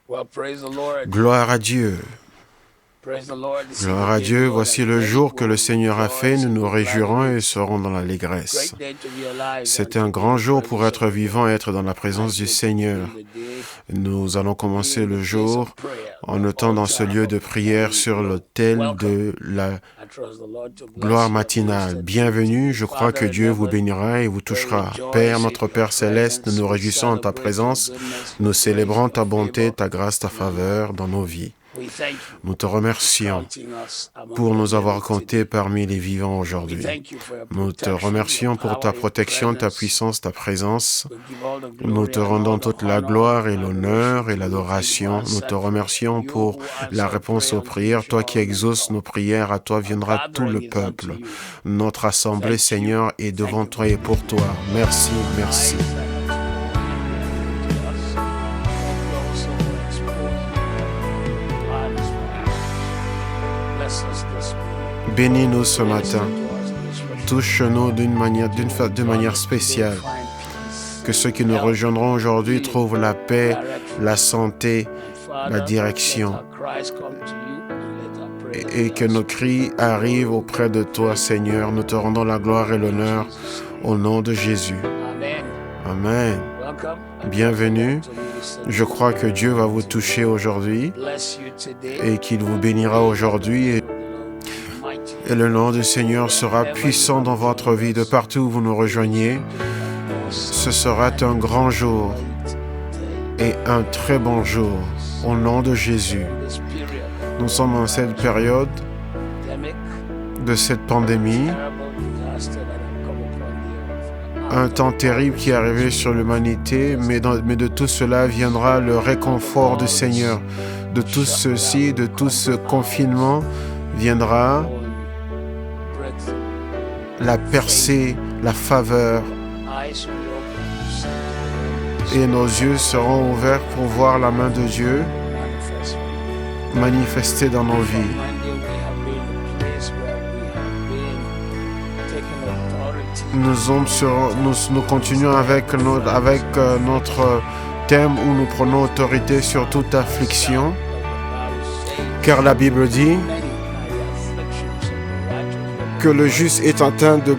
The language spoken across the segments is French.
Well, praise the Lord. Gloire à Dieu. Praise the Lord. This is Gloire the à day the Dieu. Lord Voici has le made. jour que We le will Seigneur a fait. rejoice Nous and nous be glad réjouirons in et it. serons dans l'allégresse. Great day to be alive C'est and un to be grand in the jour pour presence être of the vivant et Lord. être dans la présence Nice du way to begin Seigneur. the day. Nous allons commencer In le the place jour of prayer, en the étant dans ce altar lieu of de the prière morning sur glow. l'autel Welcome. de la I trust the Lord to gloire bless you as we matinale. minister to you Bienvenue, today. je crois que Father in Dieu vous heaven, bénira et vous we touchera. Père, rejoice in notre your Père céleste, nous presence. nous We réjouissons en ta celebrate your présence. goodness, your Nous grace, célébrons your ta bonté, favor ta grâce, ta in our life. faveur dans nos vies. We thank you Nous te for remercions counting us among pour the nous avoir living comptés today. parmi les vivants We aujourd'hui. thank you for your Nous te protection, your remercions pour ta power, your protection, ta presence. puissance, ta présence. We give all the Nous glory te and all rendons the toute la honor gloire et and adoration l'honneur et to you. Thank you for l'adoration. Nous te answered prayer. remercions You pour who la answer réponse prayer, aux unto you prières. shall Toi qui all men exauces nos come. prières, à toi Our viendra tout le gathering is unto peuple. you. Notre assemblée, Thank you. Seigneur, est Thank devant you toi for et pour being toi. Merci, merci. nice and extraordinary to us. Thank you also for exposing our spirit. Bless us this morning. Bénis-nous ce Minister matin. to us in a special Touche-nous d'une manière, way. de manière Join us today, spéciale. find peace, Que ceux qui nous health, rejoindront aujourd'hui healing, trouvent la paix, direction. la santé, And la Father, let direction. our cries come to you and let our prayers Et be que nos answered. cris arrivent auprès de toi, Seigneur. Nous te rendons la gloire et In l'honneur Jesus' au name. nom de Jésus. Amen. Amen. Welcome. I trust the Bienvenue. Lord to minister Je to crois you que Dieu va vous today. toucher aujourd'hui Bless you today. et qu'il vous bénira aujourd'hui. Of the Lord will be mighty. Et le nom du Seigneur sera Wherever you puissant dans have votre joined vie. De us, partout où vous nous rejoignez, it's going to be an ce awesome sera and un grand jour great day. et un très bon jour. Au nom de Jésus. In this period of Nous sommes en cette période pandemic, de cette pandémie, terrible disaster that have come upon the earth. un temps terrible qui est arrivé sur l'humanité, mais de tout cela viendra le réconfort du Seigneur. De tout ceci, de tout ce confinement, viendra la percée, la faveur, et nos yeux seront ouverts pour voir la main de Dieu manifestée dans nos vies. Nous continuons avec notre thème où nous prenons autorité sur toute affliction, car la Bible dit que le juste est atteint de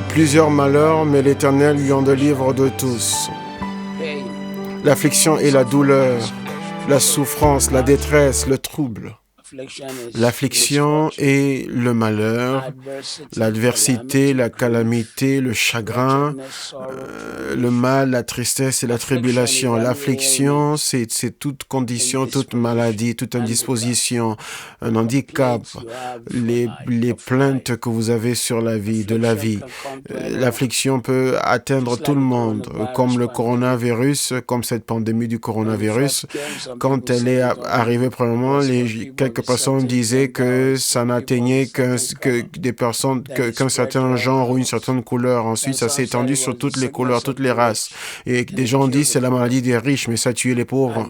plusieurs malheurs, mais l'Éternel lui en délivre de tous. L'affliction et la douleur, la souffrance, la détresse, le trouble. L'affliction et le malheur, l'adversité, la calamité, le chagrin, le mal, la tristesse et la tribulation. L'affliction, c'est toute condition, toute maladie, toute indisposition, un handicap, les plaintes que vous avez sur la vie, de la vie. L'affliction peut atteindre tout le monde, comme le coronavirus, comme cette pandémie du coronavirus. Quand elle est arrivée, premièrement, quelques personnes disaient que ça n'atteignait qu'un certain genre ou une certaine couleur. Ensuite, ça s'est étendu sur toutes les couleurs, toutes les races. Et des gens disent que c'est la maladie des riches, mais ça tue les pauvres.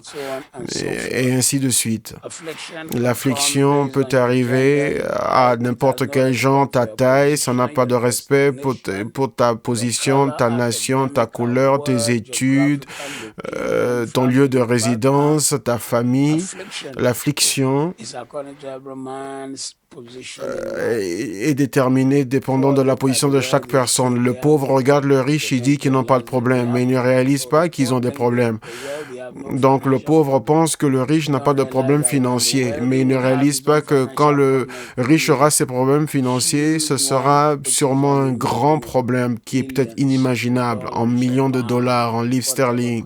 Et ainsi de suite. L'affliction peut arriver à n'importe quel genre, ta taille, ça n'a pas de respect pour ta position, ta nation, ta couleur, tes études, ton lieu de résidence, ta famille. L'affliction est déterminé dépendant de la position de chaque personne. Le pauvre regarde le riche, il dit qu'ils n'ont pas de problème, mais il ne réalise pas qu'ils ont des problèmes. Donc le pauvre pense que le riche n'a pas de problème financier, mais il ne réalise pas que quand le riche aura ses problèmes financiers, ce sera sûrement un grand problème qui est peut-être inimaginable en millions de dollars, en livres sterling,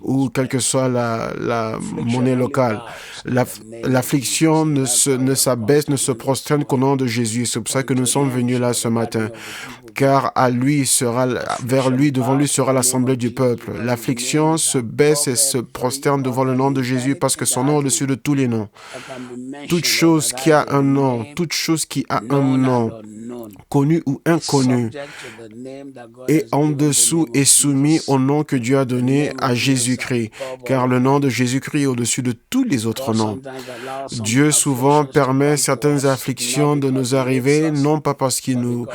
ou quelle que soit la monnaie locale. L'affliction ne s'abaisse, ne se prosterne qu'au nom de Jésus. C'est pour ça que nous sommes venus là ce matin. Car vers lui, devant lui sera l'assemblée du peuple. L'affliction se baisse et se prosterne devant le nom de Jésus parce que son nom est au-dessus de tous les noms. Toute chose qui a un nom, toute chose qui a un nom connu ou inconnu, et en dessous est soumis au nom que Dieu a donné à Jésus-Christ, car le nom de Jésus-Christ est au-dessus de tous les autres noms. Dieu souvent permet certaines afflictions de nous arriver, non pas parce qu'il nous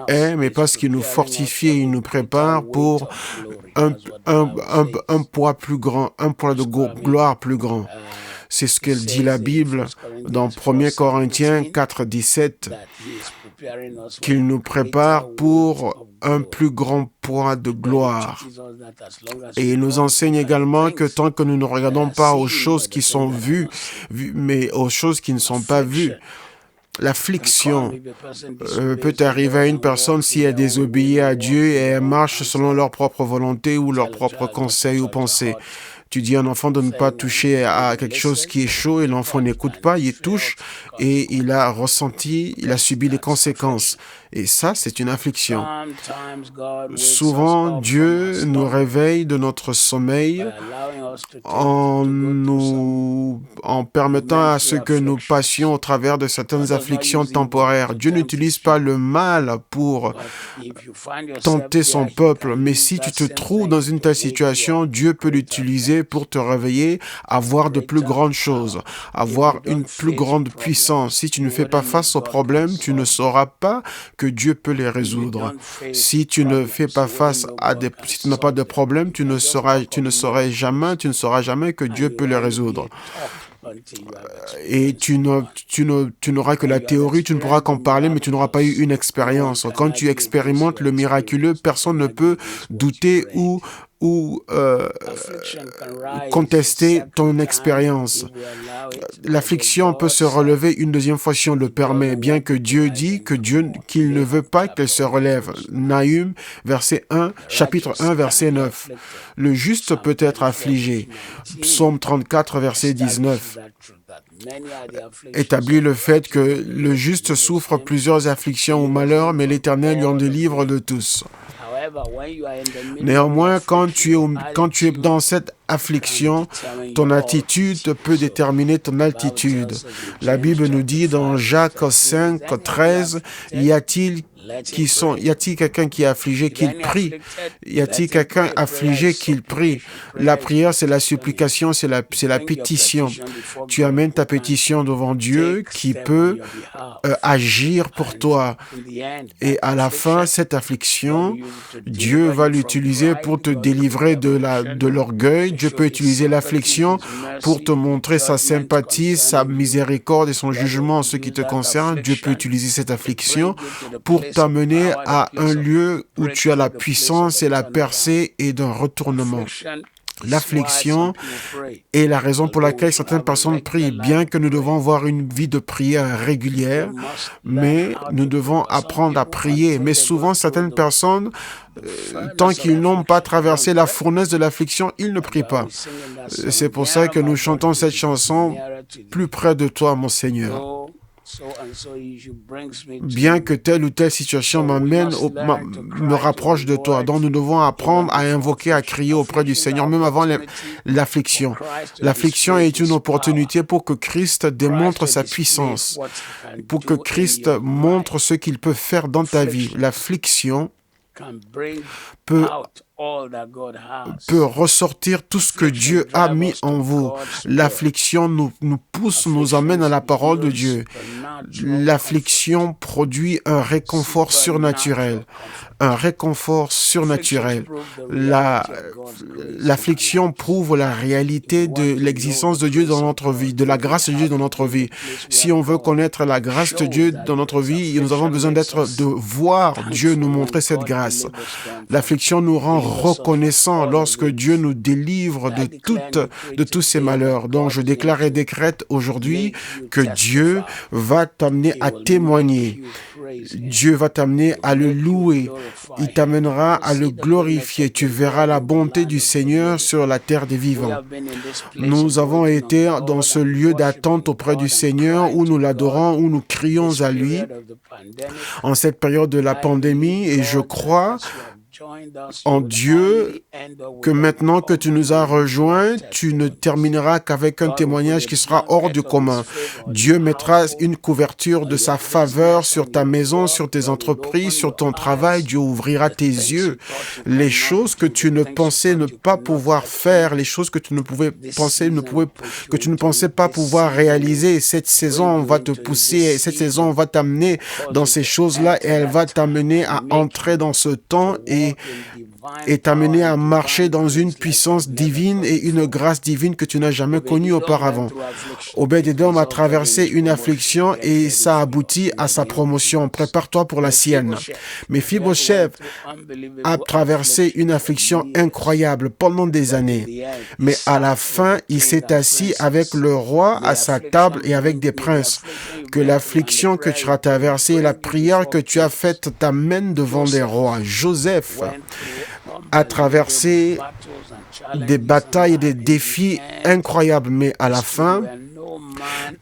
hait, mais parce qu'il nous fortifie et il nous prépare pour un poids plus grand, un poids de gloire plus grand. C'est ce que dit la Bible dans 1 Corinthiens 4, 17, qu'il nous prépare pour un plus grand poids de gloire. Et il nous enseigne également que tant que nous ne regardons pas aux choses qui sont vues, mais aux choses qui ne sont pas vues, l'affliction peut arriver à une personne si elle désobéit à Dieu et elle marche selon leur propre volonté ou leur propre conseil ou pensée. Tu dis à un enfant de ne pas toucher à quelque chose qui est chaud et l'enfant n'écoute pas, il touche et il a subi les conséquences. Et ça, c'est une affliction. Souvent, Dieu nous réveille de notre sommeil en permettant à ce que nous passions au travers de certaines afflictions temporaires. Dieu n'utilise pas le mal pour tenter son peuple, mais si tu te trouves dans une telle situation, Dieu peut l'utiliser pour te réveiller, à voir de plus grandes choses, avoir une plus grande puissance. Si tu ne fais pas face aux problèmes, tu ne sauras pas que Dieu peut les résoudre. Si tu ne fais pas face si tu n'as pas de problème, tu ne sauras jamais que Dieu peut les résoudre. Et tu n'auras que la théorie, tu ne pourras qu'en parler, mais tu n'auras pas eu une expérience. Quand tu expérimentes le miraculeux, personne ne peut douter ou contester ton expérience. L'affliction peut se relever une deuxième fois si on le permet, bien que Dieu dit qu'il ne veut pas qu'elle se relève. Nahum, chapitre 1, verset 9. Le juste peut être affligé. Psaume 34, verset 19. Établit le fait que le juste souffre plusieurs afflictions ou malheurs, mais l'Éternel lui en délivre de tous. Néanmoins, quand tu es dans cette affliction, ton attitude peut déterminer ton altitude. La Bible nous dit dans Jacques 5, 13, y a-t-il quelqu'un qui est affligé, qu'il prie? Y a-t-il quelqu'un affligé, qu'il prie? La prière, c'est la supplication, c'est la pétition. Tu amènes ta pétition devant Dieu qui peut agir pour toi. Et à la fin, cette affliction, Dieu va l'utiliser pour te délivrer de l'orgueil. Dieu peut utiliser l'affliction pour te montrer sa sympathie, sa miséricorde et son jugement en ce qui te concerne. Dieu peut utiliser cette affliction pour t'amener à un lieu où tu as la puissance et la percée et d'un retournement. L'affliction est la raison pour laquelle certaines personnes prient, bien que nous devons avoir une vie de prière régulière, mais nous devons apprendre à prier. Mais souvent, certaines personnes, tant qu'ils n'ont pas traversé la fournaise de l'affliction, ils ne prient pas. C'est pour ça que nous chantons cette chanson, « Plus près de toi, mon Seigneur ». Bien que telle ou telle situation me rapproche de toi. Donc nous devons apprendre à invoquer, à crier auprès du Seigneur, même avant l'affliction. L'affliction est une opportunité pour que Christ démontre sa puissance, pour que Christ montre ce qu'il peut faire dans ta vie. L'affliction peut ressortir tout ce que Dieu a mis en vous. L'affliction nous pousse, nous emmène à la parole de Dieu. L'affliction produit un réconfort surnaturel. Un réconfort surnaturel. L'affliction prouve la réalité de l'existence de Dieu dans notre vie, de la grâce de Dieu dans notre vie. Si on veut connaître la grâce de Dieu dans notre vie, nous avons besoin de voir Dieu nous montrer cette grâce. L'affliction nous rend reconnaissants lorsque Dieu nous délivre de tous ces malheurs. Donc je déclare et décrète aujourd'hui que Dieu va t'amener à témoigner. Dieu va t'amener à le louer. Il t'amènera à le glorifier. Tu verras la bonté du Seigneur sur la terre des vivants. Nous avons été dans ce lieu d'attente auprès du Seigneur où nous l'adorons, où nous crions à lui en cette période de la pandémie et je crois en Dieu que maintenant que tu nous as rejoints, tu ne termineras qu'avec un témoignage qui sera hors du commun. Dieu mettra une couverture de sa faveur sur ta maison, sur tes entreprises, sur ton travail. Dieu ouvrira tes yeux. Les choses que tu ne pensais ne pas pouvoir faire, les choses que tu ne pouvais penser, que tu ne pensais pas pouvoir réaliser. Cette saison va te pousser, cette saison va t'amener dans ces choses-là et elle va t'amener à entrer dans ce temps et t'amener à marcher dans une puissance divine et une grâce divine que tu n'as jamais connue auparavant. Obed-Edom a traversé une affliction et ça aboutit à sa promotion. Prépare-toi pour la sienne. Mephibosheth a traversé une affliction incroyable pendant des années. Mais à la fin, il s'est assis avec le roi à sa table et avec des princes. Que l'affliction que tu as traversée et la prière que tu as faite t'amènent devant des rois. Joseph a traversé des batailles et des défis incroyables, mais à la fin,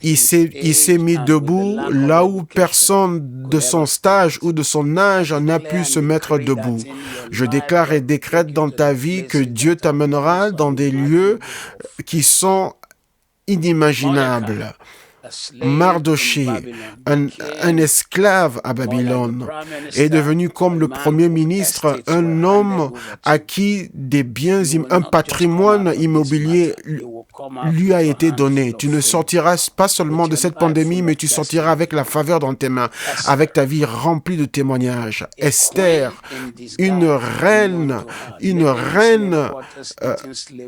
il s'est mis debout là où personne de son stage ou de son âge n'a pu se mettre debout. Je déclare et décrète dans ta vie que Dieu t'amènera dans des lieux qui sont inimaginables. Mardoché, un esclave à Babylone, est devenu comme le premier ministre, un homme à qui des biens, un patrimoine immobilier lui a été donné. Tu ne sortiras pas seulement de cette pandémie, mais tu sortiras avec la faveur dans tes mains, avec ta vie remplie de témoignages. Esther, une reine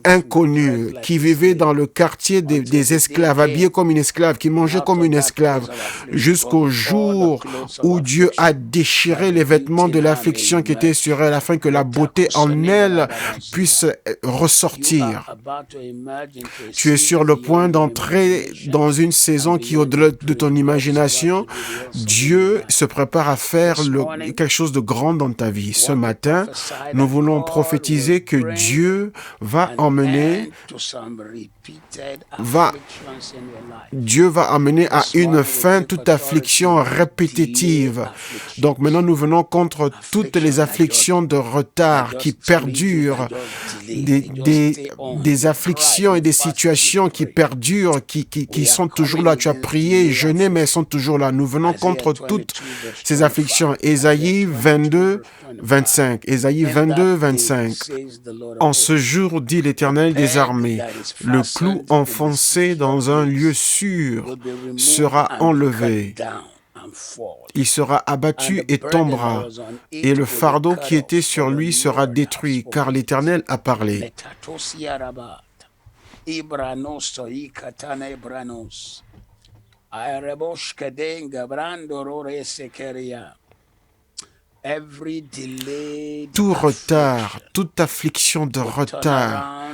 inconnue qui vivait dans le quartier des esclaves, habillée comme une esclave, qui mangeait comme une esclave, jusqu'au jour où Dieu a déchiré les vêtements de l'affliction qui était sur elle, afin que la beauté en elle puisse ressortir. Tu es sur le point d'entrer dans une saison qui est au-delà de ton imagination. Dieu se prépare à faire quelque chose de grand dans ta vie. Ce matin, nous voulons prophétiser que Dieu va amener à une fin toute affliction répétitive. Donc maintenant, nous venons contre toutes les afflictions de retard qui perdurent, des afflictions et des situations qui perdurent, qui sont toujours là. Tu as prié, jeûné, mais elles sont toujours là. Nous venons contre toutes ces afflictions. Ésaïe 22, 25. Ésaïe 22, 25. En ce jour, dit l'Éternel des armées, le clou enfoncé dans un lieu sûr sera enlevé. Il sera abattu et tombera, et le fardeau qui était sur lui sera détruit, car l'Éternel a parlé. Tout retard, toute affliction de retard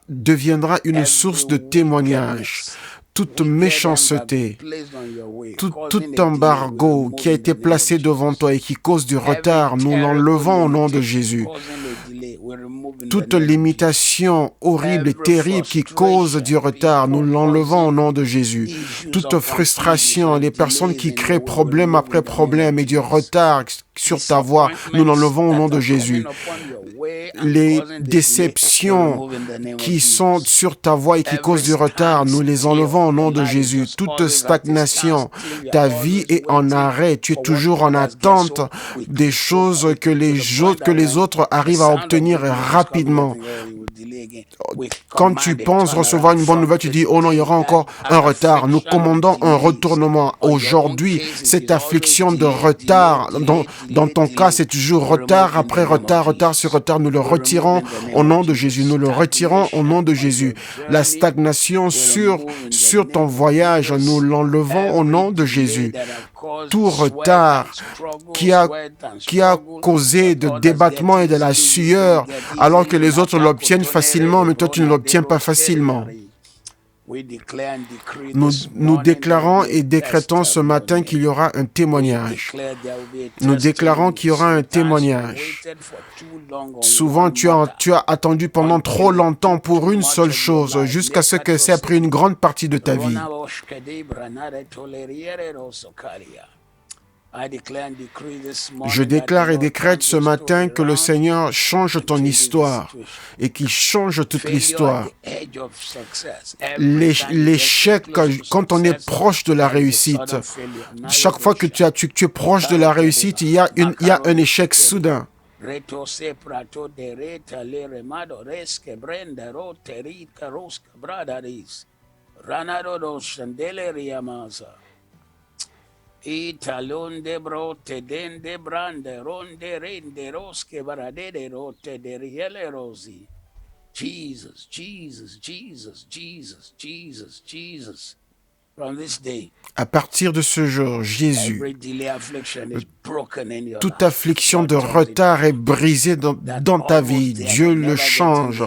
deviendra une source de témoignage. Toute méchanceté, tout embargo qui a été placé devant toi et qui cause du retard, nous l'enlevons au nom de Jésus. Toute limitation horrible et terrible qui cause du retard, nous l'enlevons au nom de Jésus. Toute frustration, les personnes qui créent problème après problème et du retard sur ta voie, nous l'enlevons au nom de Jésus. Les déceptions qui sont sur ta voie et qui causent du retard, nous les enlevons au nom de Jésus. Toute stagnation, ta vie est en arrêt, tu es toujours en attente des choses que les autres arrivent à obtenir rapidement. Quand tu penses recevoir une bonne nouvelle, tu dis, oh non, il y aura encore un retard. Nous commandons un retournement. Aujourd'hui, cette affliction de retard, dans ton cas, c'est toujours retard après retard, retard sur retard. Nous le retirons au nom de Jésus. Nous le retirons au nom de Jésus. La stagnation sur ton voyage, nous l'enlevons au nom de Jésus. Tout retard qui a causé de débattement et de la sueur, alors que les autres l'obtiennent facilement, mais toi tu ne l'obtiens pas facilement. Nous déclarons et décrétons ce matin qu'il y aura un témoignage. Nous déclarons qu'il y aura un témoignage. Souvent, tu as attendu pendant trop longtemps pour une seule chose, jusqu'à ce que ça ait pris une grande partie de ta vie. Je déclare et décrète ce matin que le Seigneur change ton histoire et qu'il change toute l'histoire. L'échec, quand on est proche de la réussite, chaque fois que tu es proche de la réussite, il y a un échec soudain. Italon de brote den de brande ronde rende roske barade rote de riele rosi. Jesus, Jesus, Jesus, Jesus, Jesus, Jesus. From this day, à partir de ce jour, Jésus, toute affliction de retard est brisée dans ta vie. Dieu le change.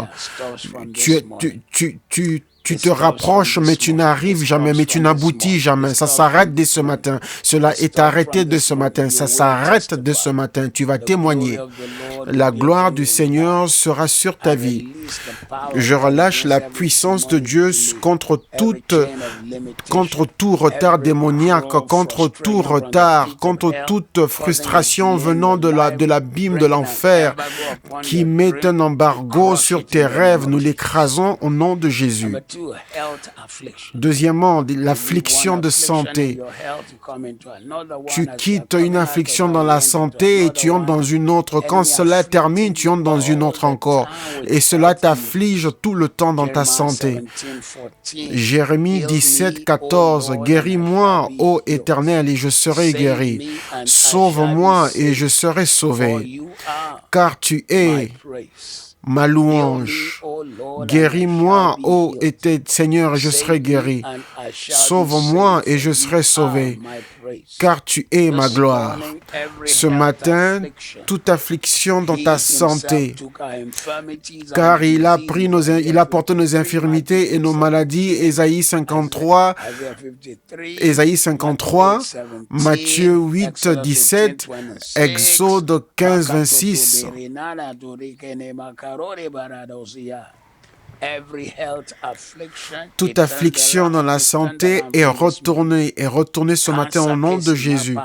Tu te rapproches, mais tu n'arrives jamais, mais tu n'aboutis jamais. Ça s'arrête dès ce matin. Cela est arrêté de ce matin. Ça s'arrête de ce matin. Tu vas témoigner. La gloire du Seigneur sera sur ta vie. Je relâche la puissance de Dieu contre tout retard démoniaque, contre tout retard, contre toute frustration venant de l'abîme de l'enfer qui met un embargo sur tes rêves. Nous l'écrasons au nom de Jésus. Deuxièmement, l'affliction de santé. Tu quittes une affliction dans la santé et tu entres dans une autre. Quand cela termine, tu entres dans une autre encore. Et cela t'afflige tout le temps dans ta santé. Jérémie 17, 14. Guéris-moi, ô Éternel, et je serai guéri. Sauve-moi et je serai sauvé. Car tu es ma louange. Guéris-moi, ô Seigneur, et je serai guéri. Sauve-moi et je serai sauvé, car tu es ma gloire. Ce matin, toute affliction dans ta santé, car il a porté nos infirmités et nos maladies. Ésaïe 53, Matthieu 8, 17, Exode 15, 26. Toute affliction dans la santé est retournée ce matin au nom de Jésus.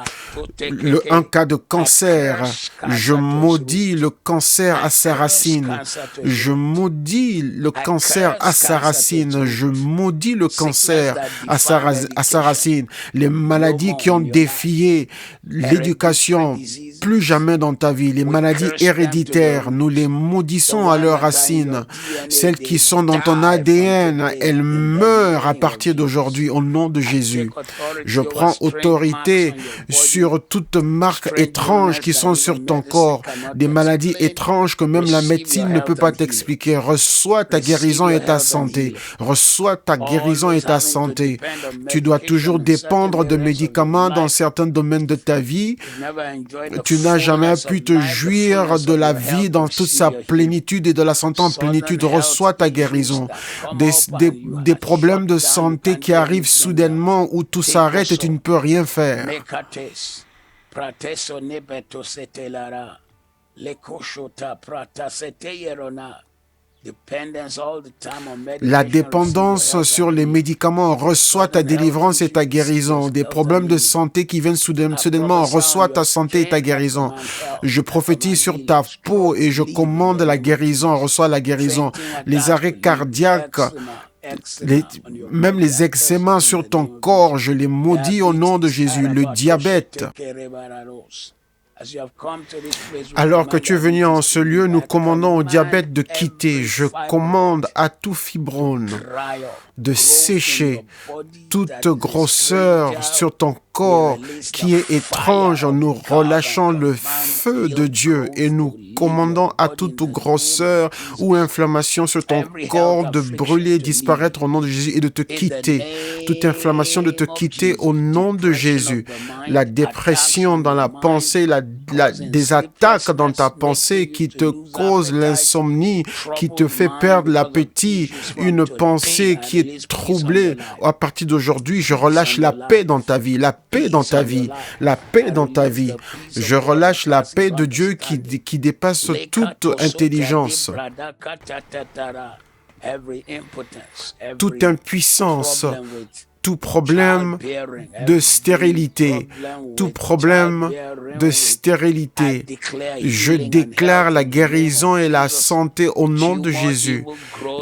Un cas de cancer, je maudis le cancer à sa racine. Je maudis le cancer à sa racine. Je maudis le cancer à sa racine. Les maladies qui ont défié l'éducation, plus jamais dans ta vie. Les maladies héréditaires, nous les maudissons à leurs racines. Celles qui sont dans ton ADN, elles meurent à partir d'aujourd'hui au nom de Jésus. Je prends autorité sur toute marque étrange qui sont sur ton corps, des maladies étranges que même la médecine ne peut pas t'expliquer. Reçois ta guérison et ta santé. Reçois ta guérison et ta santé. Tu dois toujours dépendre de médicaments dans certains domaines de ta vie. Tu n'as jamais pu te jouir de la vie dans toute sa plénitude et de la santé en plénitude. Reçois ta guérison. Des problèmes de santé qui arrivent soudainement où tout s'arrête et tu ne peux rien faire. La dépendance sur les médicaments, reçoit ta délivrance et ta guérison. Des problèmes de santé qui viennent soudainement, reçoit ta santé et ta guérison. Je prophétise sur ta peau et je commande la guérison, reçois la guérison. Les arrêts cardiaques, même les eczémas sur ton corps, je les maudis au nom de Jésus. Le diabète. Alors que tu es venu en ce lieu, nous commandons au diabète de quitter. Je commande à tout fibrome de sécher, toute grosseur sur ton corps qui est étrange. Nous relâchons le feu de Dieu et nous commandons à toute grosseur ou inflammation sur ton corps de brûler, disparaître au nom de Jésus et de te quitter. Toute inflammation de te quitter au nom de Jésus. La dépression dans la pensée, des attaques dans ta pensée qui te causent l'insomnie, qui te fait perdre l'appétit, une pensée qui est troublée. À partir d'aujourd'hui, je relâche la paix dans ta vie, la paix dans ta vie, la paix dans ta vie. Je relâche la paix de Dieu qui dépasse toute intelligence. Toute impuissance tout problème de stérilité, tout problème de stérilité. Je déclare la guérison et la santé au nom de Jésus.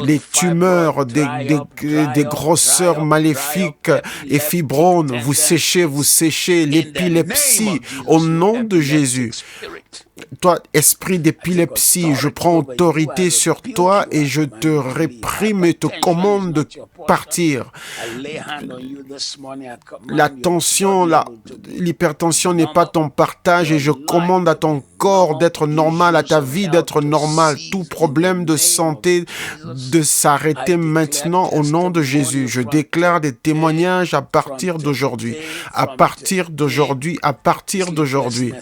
Les tumeurs, des grosseurs maléfiques et fibromes, vous séchez l'épilepsie au nom de Jésus. Toi, esprit d'épilepsie, je prends autorité sur toi et je te réprime et te commande de partir. La tension, l'hypertension n'est pas ton partage et je commande à ton corps d'être normal, à ta vie d'être normale. Tout problème de santé de s'arrêter maintenant au nom de Jésus. Je déclare des témoignages à partir d'aujourd'hui. À partir d'aujourd'hui, à partir d'aujourd'hui.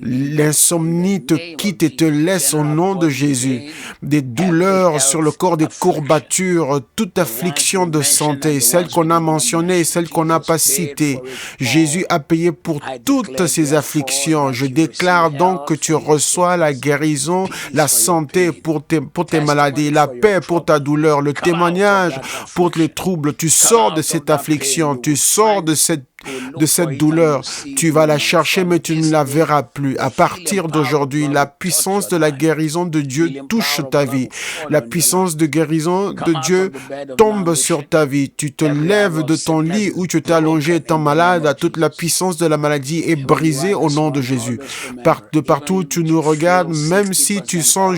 L'insomnie te quitte et te laisse au nom de Jésus. Des douleurs sur le corps, des courbatures, toute affliction de santé, celle qu'on a mentionnée et celle qu'on n'a pas citée. Jésus a payé pour toutes ces afflictions. Je déclare donc que tu reçois la guérison, la santé pour tes maladies, la paix pour ta douleur, le témoignage pour les troubles. Tu sors de cette affliction, tu sors de cette douleur. Tu vas la chercher, mais tu ne la verras plus. À partir d'aujourd'hui, la puissance de la guérison de Dieu touche ta vie. La puissance de guérison de Dieu tombe sur ta vie. Tu te lèves de ton lit où tu t'es allongé étant malade. Toute la puissance de la maladie est brisée au nom de Jésus. De partout où tu nous regardes, même si tu ressens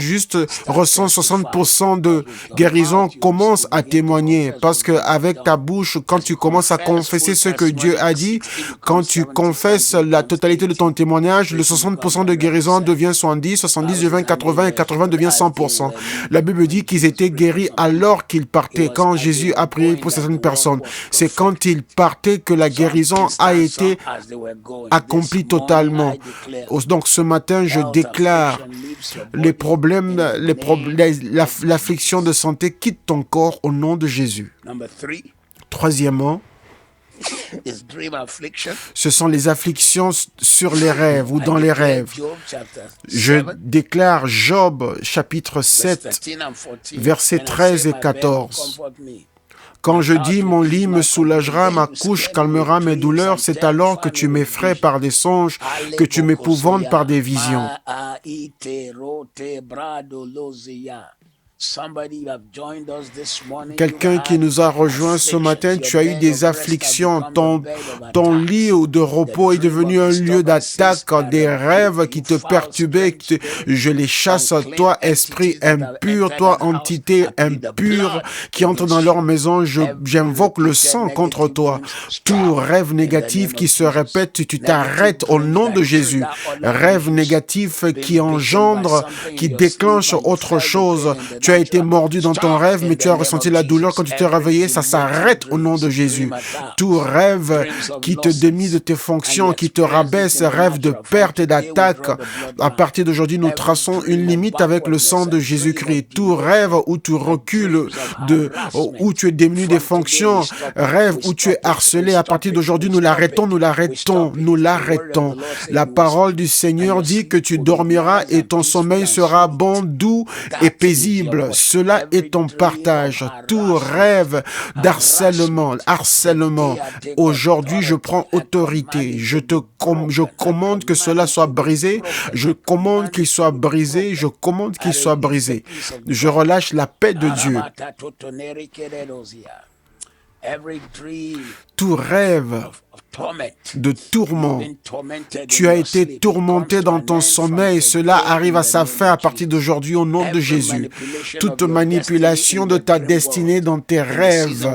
60% de guérison, commence à témoigner. Parce qu'avec ta bouche, quand tu commences à confesser ce que Dieu a dit, quand tu confesses la totalité de ton témoignage, le 60% de guérison devient 70 devient 80 et 80 devient 100%. La Bible dit qu'ils étaient guéris alors qu'ils partaient. Quand Jésus a prié pour certaines personnes, c'est quand ils partaient que la guérison a été accomplie totalement. Donc ce matin, je déclare l'affliction de santé quitte ton corps au nom de Jésus. Troisièmement, ce sont les afflictions sur les rêves ou dans les rêves. Je déclare Job chapitre 7, versets 13 et 14. Quand je dis mon lit me soulagera, ma couche calmera mes douleurs, c'est alors que tu m'effraies par des songes, que tu m'épouvantes par des visions. Quelqu'un qui nous a rejoint ce matin, tu as eu des afflictions. Ton lit de repos est devenu un lieu d'attaque, des rêves qui te perturbaient. Je les chasse, toi, esprit impur, toi, entité impure qui entre dans leur maison. J'invoque le sang contre toi. Tout rêve négatif qui se répète, tu t'arrêtes au nom de Jésus. Rêve négatif qui engendre, qui déclenche autre chose. Tu as été mordu dans ton rêve, mais tu as ressenti la douleur quand tu t'es réveillé. Ça s'arrête au nom de Jésus. Tout rêve qui te démie de tes fonctions, qui te rabaisse, rêve de perte et d'attaque. À partir d'aujourd'hui, nous traçons une limite avec le sang de Jésus-Christ. Tout rêve où tu recules, où tu es démuni des fonctions, rêve où tu es harcelé. À partir d'aujourd'hui, nous l'arrêtons. La parole du Seigneur dit que tu dormiras et ton sommeil sera bon, doux et paisible. Cela est ton partage. Tout rêve d'harcèlement, aujourd'hui je prends autorité. Je commande que cela soit brisé. Je commande qu'il soit brisé. Je relâche la paix de Dieu. Tout rêve de tourment. Tu as été tourmenté dans ton sommeil. Cela arrive à sa fin à partir d'aujourd'hui au nom de Jésus. Toute manipulation de ta destinée dans tes rêves,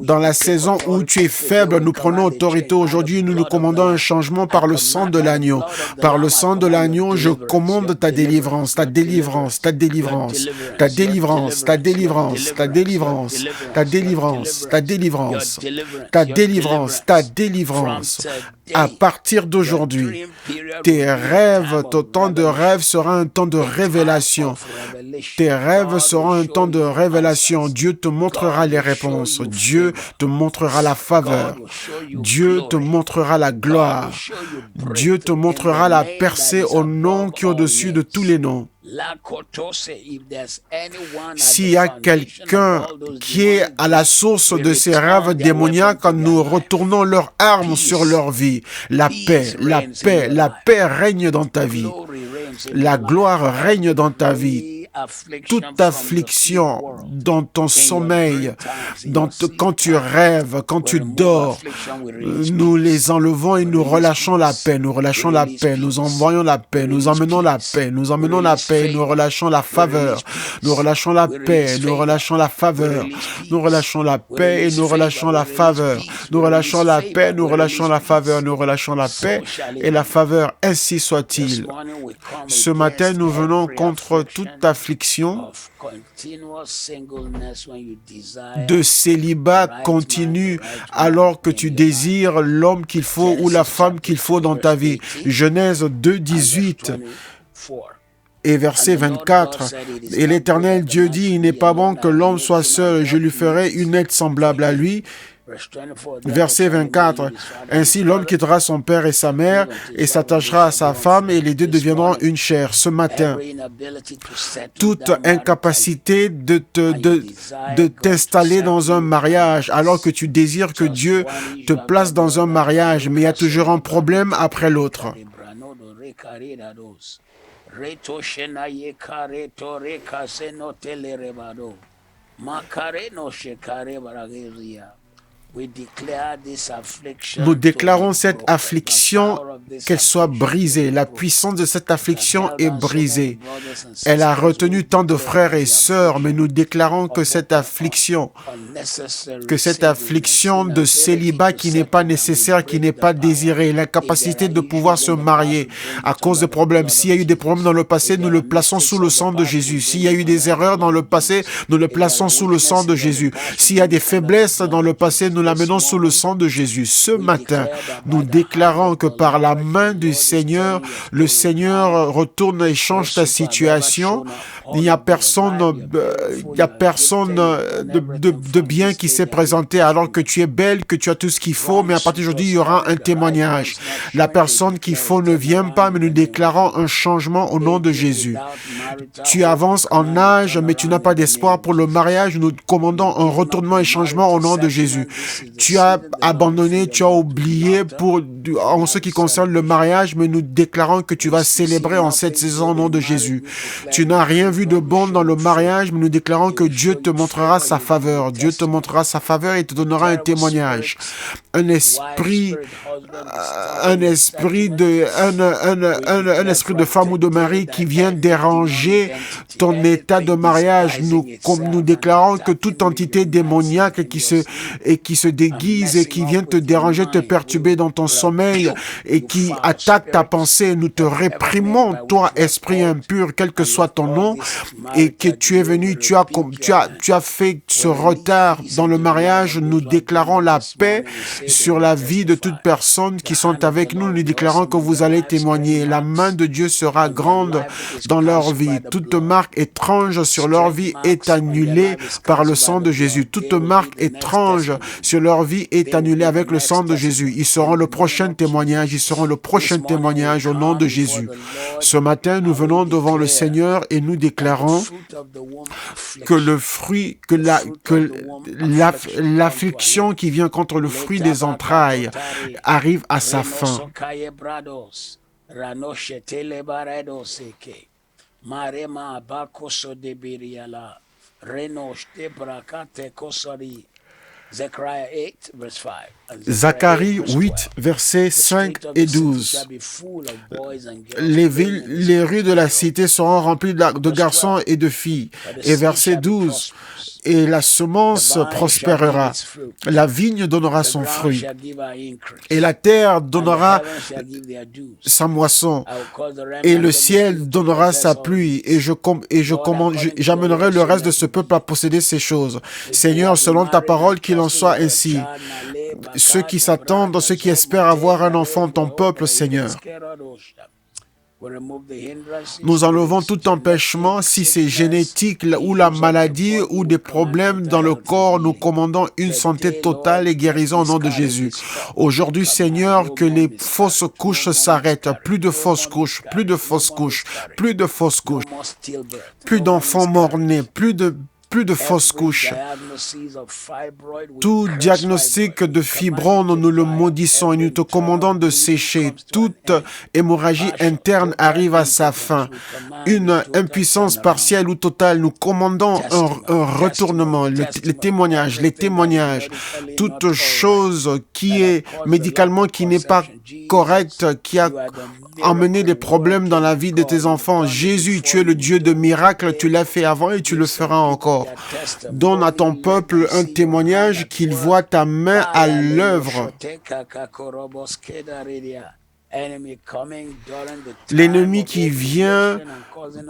dans la saison où tu es faible, nous prenons autorité aujourd'hui. Nous commandons un changement par le sang de l'agneau. Par le sang de l'agneau, je commande ta délivrance. À partir d'aujourd'hui, tes rêves, ton temps de rêve sera un temps de révélation. Tes rêves seront un temps de révélation. Dieu te montrera les réponses. Dieu te montrera la faveur. Dieu te montrera la gloire. Dieu te montrera la percée au nom qui est au-dessus de tous les noms. S'il y a quelqu'un qui est à la source de ces rêves démoniaques, nous retournons leurs armes sur leur vie. La paix, la paix, la paix règne dans ta vie. La gloire règne dans ta vie. Toute affliction dans ton sommeil, quand tu rêves, quand tu dors, nous les enlevons et nous relâchons la paix, nous relâchons la paix, nous envoyons la paix, nous emmenons la paix, nous emmenons la paix, nous relâchons la faveur, nous relâchons la paix, nous relâchons la faveur, nous relâchons la paix et nous relâchons la faveur, nous relâchons la paix, nous relâchons la faveur, nous relâchons la paix et la faveur, ainsi soit-il. Ce matin, nous venons contre toute affliction de célibat continu alors que tu désires l'homme qu'il faut ou la femme qu'il faut dans ta vie. Genèse 2:18 et verset 24. Et l'Éternel Dieu dit, il n'est pas bon que l'homme soit seul, je lui ferai une aide semblable à lui. Verset 24. Ainsi l'homme quittera son père et sa mère et s'attachera à sa femme et les deux deviendront une chair. Ce matin, toute incapacité de t'installer dans un mariage alors que tu désires que Dieu te place dans un mariage, mais il y a toujours un problème après l'autre. Nous déclarons cette affliction qu'elle soit brisée. La puissance de cette affliction est brisée. Elle a retenu tant de frères et sœurs, mais nous déclarons que cette affliction de célibat qui n'est pas nécessaire, qui n'est pas désirée, l'incapacité de pouvoir se marier à cause de problèmes. S'il y a eu des problèmes dans le passé, nous le plaçons sous le sang de Jésus. S'il y a eu des erreurs dans le passé, nous le plaçons sous le sang de Jésus. S'il y a des faiblesses dans le passé, nous l'amenons sous le sang de Jésus. Ce matin, nous déclarons que par la main du Seigneur, le Seigneur retourne et change ta situation. Il n'y a personne de bien qui s'est présenté alors que tu es belle, que tu as tout ce qu'il faut, mais à partir d'aujourd'hui, il y aura un témoignage. La personne qu'il faut ne vient pas, mais nous déclarons un changement au nom de Jésus. Tu avances en âge, mais tu n'as pas d'espoir pour le mariage. Nous commandons un retournement et changement au nom de Jésus. Tu as abandonné, tu as oublié en ce qui concerne le mariage, mais nous déclarons que tu vas célébrer en cette saison au nom de Jésus. Tu n'as rien vu de bon dans le mariage, mais nous déclarons que Dieu te montrera sa faveur. Dieu te montrera sa faveur et te donnera un témoignage. Un esprit de femme ou de mari qui vient déranger ton état de mariage. Nous déclarons que toute entité démoniaque qui se déguise et qui vient te déranger, te perturber dans ton sommeil et qui attaque ta pensée, nous te réprimons, toi, esprit impur, quel que soit ton nom, et que tu es venu, tu as fait ce retard dans le mariage. Nous déclarons la paix sur la vie de toutes personnes qui sont avec nous. Nous déclarons que vous allez témoigner. La main de Dieu sera grande dans leur vie. Toute marque étrange sur leur vie est annulée par le sang de Jésus. Toute marque étrange sur leur vie est annulée avec le sang de Jésus. Ils seront le prochain témoignage. Ils seront le prochain témoignage au nom de Jésus. Ce matin, nous venons devant le Seigneur et nous déclarons que l'affliction qui vient contre le fruit des entrailles arrive à sa fin. Zacharie 8, versets 5 et 12. Les rues de la cité seront remplies de garçons et de filles. Et verset 12. Et la semence prospérera, la vigne donnera son fruit, et la terre donnera sa moisson, et le ciel donnera sa pluie, et j'amènerai le reste de ce peuple à posséder ces choses. Seigneur, selon ta parole, qu'il en soit ainsi. Ceux qui s'attendent, ceux qui espèrent avoir un enfant, ton peuple, Seigneur. Nous enlevons tout empêchement, si c'est génétique ou la maladie ou des problèmes dans le corps. Nous commandons une santé totale et guérison au nom de Jésus. Aujourd'hui, Seigneur, que les fausses couches s'arrêtent. Plus de fausses couches, plus de fausses couches, plus de fausses couches, plus d'enfants morts-nés, plus de fausses couches. Tout diagnostic de fibrome, nous le maudissons et nous te commandons de sécher. Toute hémorragie interne arrive à sa fin. Une impuissance partielle ou totale, nous commandons un retournement. Les témoignages, toute chose qui est médicalement qui n'est pas correcte, qui a emmené des problèmes dans la vie de tes enfants. Jésus, tu es le Dieu de miracles, tu l'as fait avant et tu le feras encore. Donne à ton peuple un témoignage qu'il voit ta main à l'œuvre. L'ennemi qui vient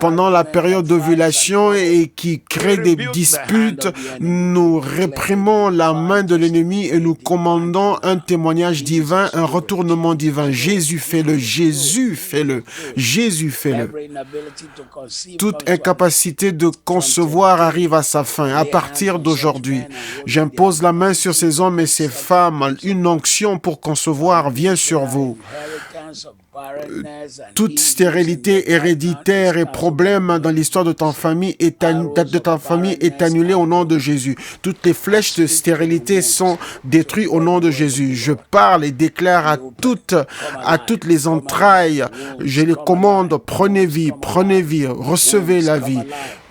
pendant la période d'ovulation et qui crée des disputes, nous réprimons la main de l'ennemi et nous commandons un témoignage divin, un retournement divin. Jésus fait-le, Jésus fait-le, Jésus fait-le. Toute incapacité de concevoir arrive à sa fin. À partir d'aujourd'hui, j'impose la main sur ces hommes et ces femmes. Une onction pour concevoir vient sur vous. Toute stérilité héréditaire et problème dans l'histoire de ta famille est annulée au nom de Jésus. Toutes les flèches de stérilité sont détruites au nom de Jésus. Je parle et déclare à toutes les entrailles, je les commande, prenez vie, recevez la vie.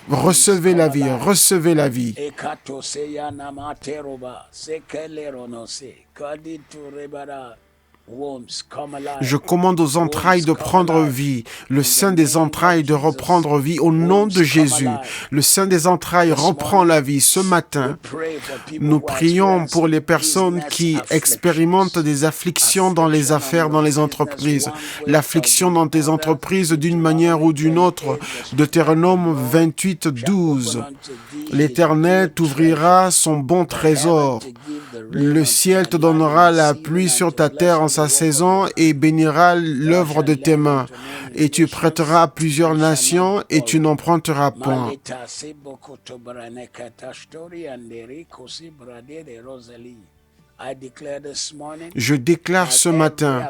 Recevez la vie, recevez la vie. Je commande aux entrailles de prendre vie, le sein des entrailles de reprendre vie au nom de Jésus. Le sein des entrailles reprend la vie. Ce matin, nous prions pour les personnes qui expérimentent des afflictions dans les affaires, dans les entreprises. L'affliction dans tes entreprises d'une manière ou d'une autre. Deutéronome 28, 12. L'Éternel t'ouvrira son bon trésor. Le ciel te donnera la pluie sur ta terre en sa saison et bénira l'œuvre de tes mains. Et tu prêteras à plusieurs nations et tu n'emprunteras point. Je déclare ce matin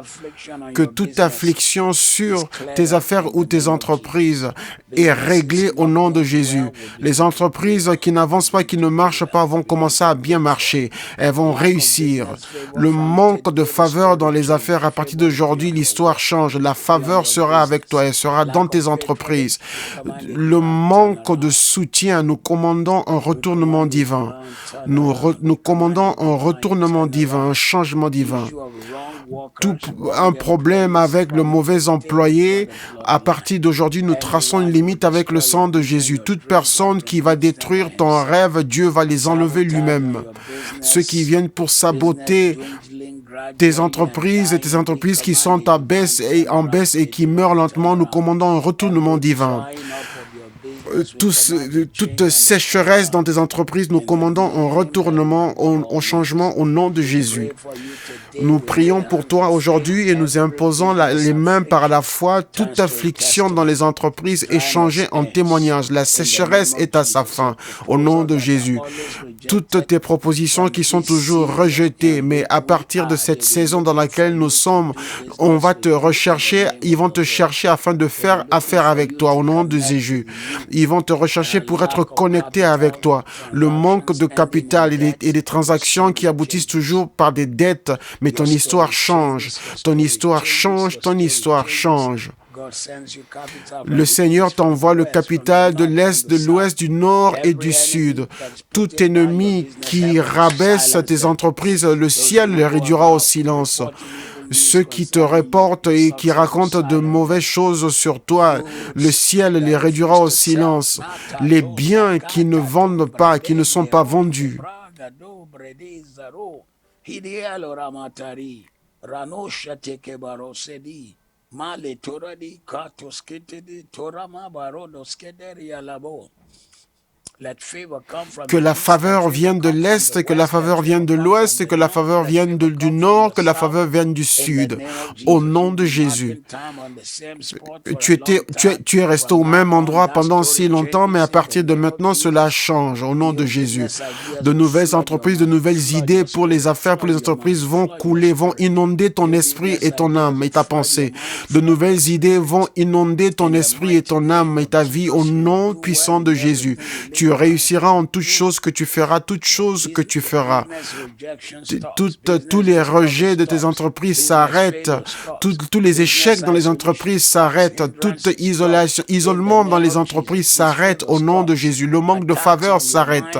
que toute affliction sur tes affaires ou tes entreprises est réglée au nom de Jésus. Les entreprises qui n'avancent pas, qui ne marchent pas, vont commencer à bien marcher. Elles vont réussir. Le manque de faveur dans les affaires, à partir d'aujourd'hui, l'histoire change. La faveur sera avec toi, elle sera dans tes entreprises. Le manque de soutien, nous commandons un retournement divin. Nous commandons un retournement divin, un changement divin. Tout un problème avec le mauvais employé, à partir d'aujourd'hui, nous traçons une limite avec le sang de Jésus. Toute personne qui va détruire ton rêve, Dieu va les enlever lui-même. Ceux qui viennent pour saboter tes entreprises et tes entreprises qui sont en baisse et qui meurent lentement, nous commandons un retournement divin. Toute sécheresse dans tes entreprises, nous commandons un retournement, un changement au nom de Jésus. Nous prions pour toi aujourd'hui et nous imposons les mains par la foi. Toute affliction dans les entreprises est changée en témoignage. La sécheresse est à sa fin au nom de Jésus. Toutes tes propositions qui sont toujours rejetées, mais à partir de cette saison dans laquelle nous sommes, on va te rechercher, ils vont te chercher afin de faire affaire avec toi au nom de Jésus. Ils vont te rechercher pour être connectés avec toi. Le manque de capital et des transactions qui aboutissent toujours par des dettes, mais ton histoire change. Ton histoire change, ton histoire change. Le Seigneur t'envoie le capital de l'Est, de l'Ouest, du Nord et du Sud. Tout ennemi qui rabaisse tes entreprises, le ciel les réduira au silence. Ceux qui te reportent et qui racontent de mauvaises choses sur toi, le ciel les réduira au silence. Les biens qui ne vendent pas, qui ne sont pas vendus. Que la faveur vienne de l'Est, que la faveur vienne de l'Ouest, que la faveur vienne du Nord, que la faveur vienne du Sud. Au nom de Jésus. Tu es resté au même endroit pendant si longtemps, mais à partir de maintenant, cela change. Au nom de Jésus. De nouvelles entreprises, de nouvelles idées pour les affaires, pour les entreprises vont couler, vont inonder ton esprit et ton âme et ta pensée. De nouvelles idées vont inonder ton esprit et ton âme et ta vie au nom puissant de Jésus. Tu réussiras en toutes choses que tu feras, toutes choses que tu feras. Tous les rejets de tes entreprises s'arrêtent. Tous les échecs dans les entreprises s'arrêtent. Tout isolement dans les entreprises s'arrête au nom de Jésus. Le manque de faveur s'arrête.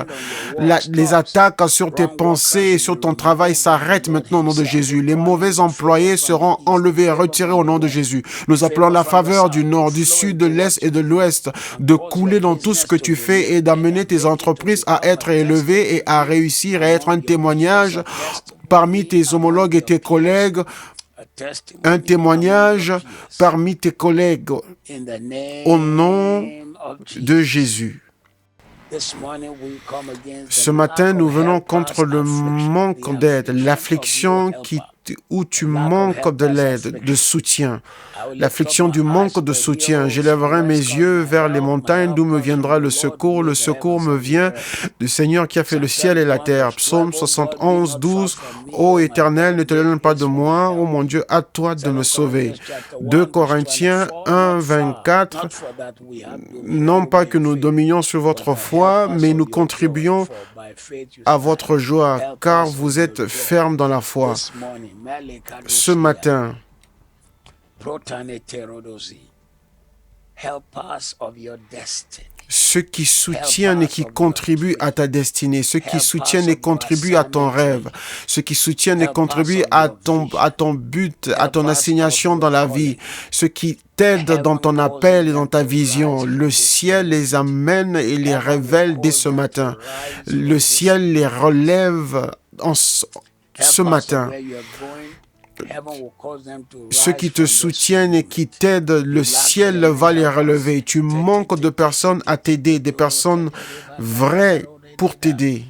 Les attaques sur tes pensées et sur ton travail s'arrêtent maintenant au nom de Jésus. Les mauvais employés seront enlevés, retirés au nom de Jésus. Nous appelons la faveur du Nord, du Sud, de l'Est et de l'Ouest de couler dans tout ce que tu fais et d'amener tes entreprises à être élevées et à réussir, à être un témoignage parmi tes homologues et tes collègues, un témoignage parmi tes collègues au nom de Jésus. Ce matin, nous venons contre le manque d'aide, l'affliction où tu manques de l'aide, de soutien. L'affliction du manque de soutien. J'élèverai mes yeux vers les montagnes d'où me viendra le secours. Le secours me vient du Seigneur qui a fait le ciel et la terre. Psaume 71, 12. Ô Éternel, ne te donne pas de moi. Ô mon Dieu, à toi de me sauver. 2 Corinthiens 1, 24. Non pas que nous dominions sur votre foi, mais nous contribuons à votre joie, car vous êtes fermes dans la foi. Ce matin, ceux qui soutiennent et qui contribuent à ta destinée, ceux qui soutiennent et contribuent à ton rêve, ceux qui soutiennent et contribuent à ton but, à ton assignation dans la vie, ceux qui t'aident dans ton appel et dans ta vision. Le ciel les amène et les révèle dès ce matin. Le ciel les relève ce matin. Ceux qui te soutiennent et qui t'aident, le ciel va les relever. Tu manques de personnes à t'aider, des personnes vraies pour t'aider.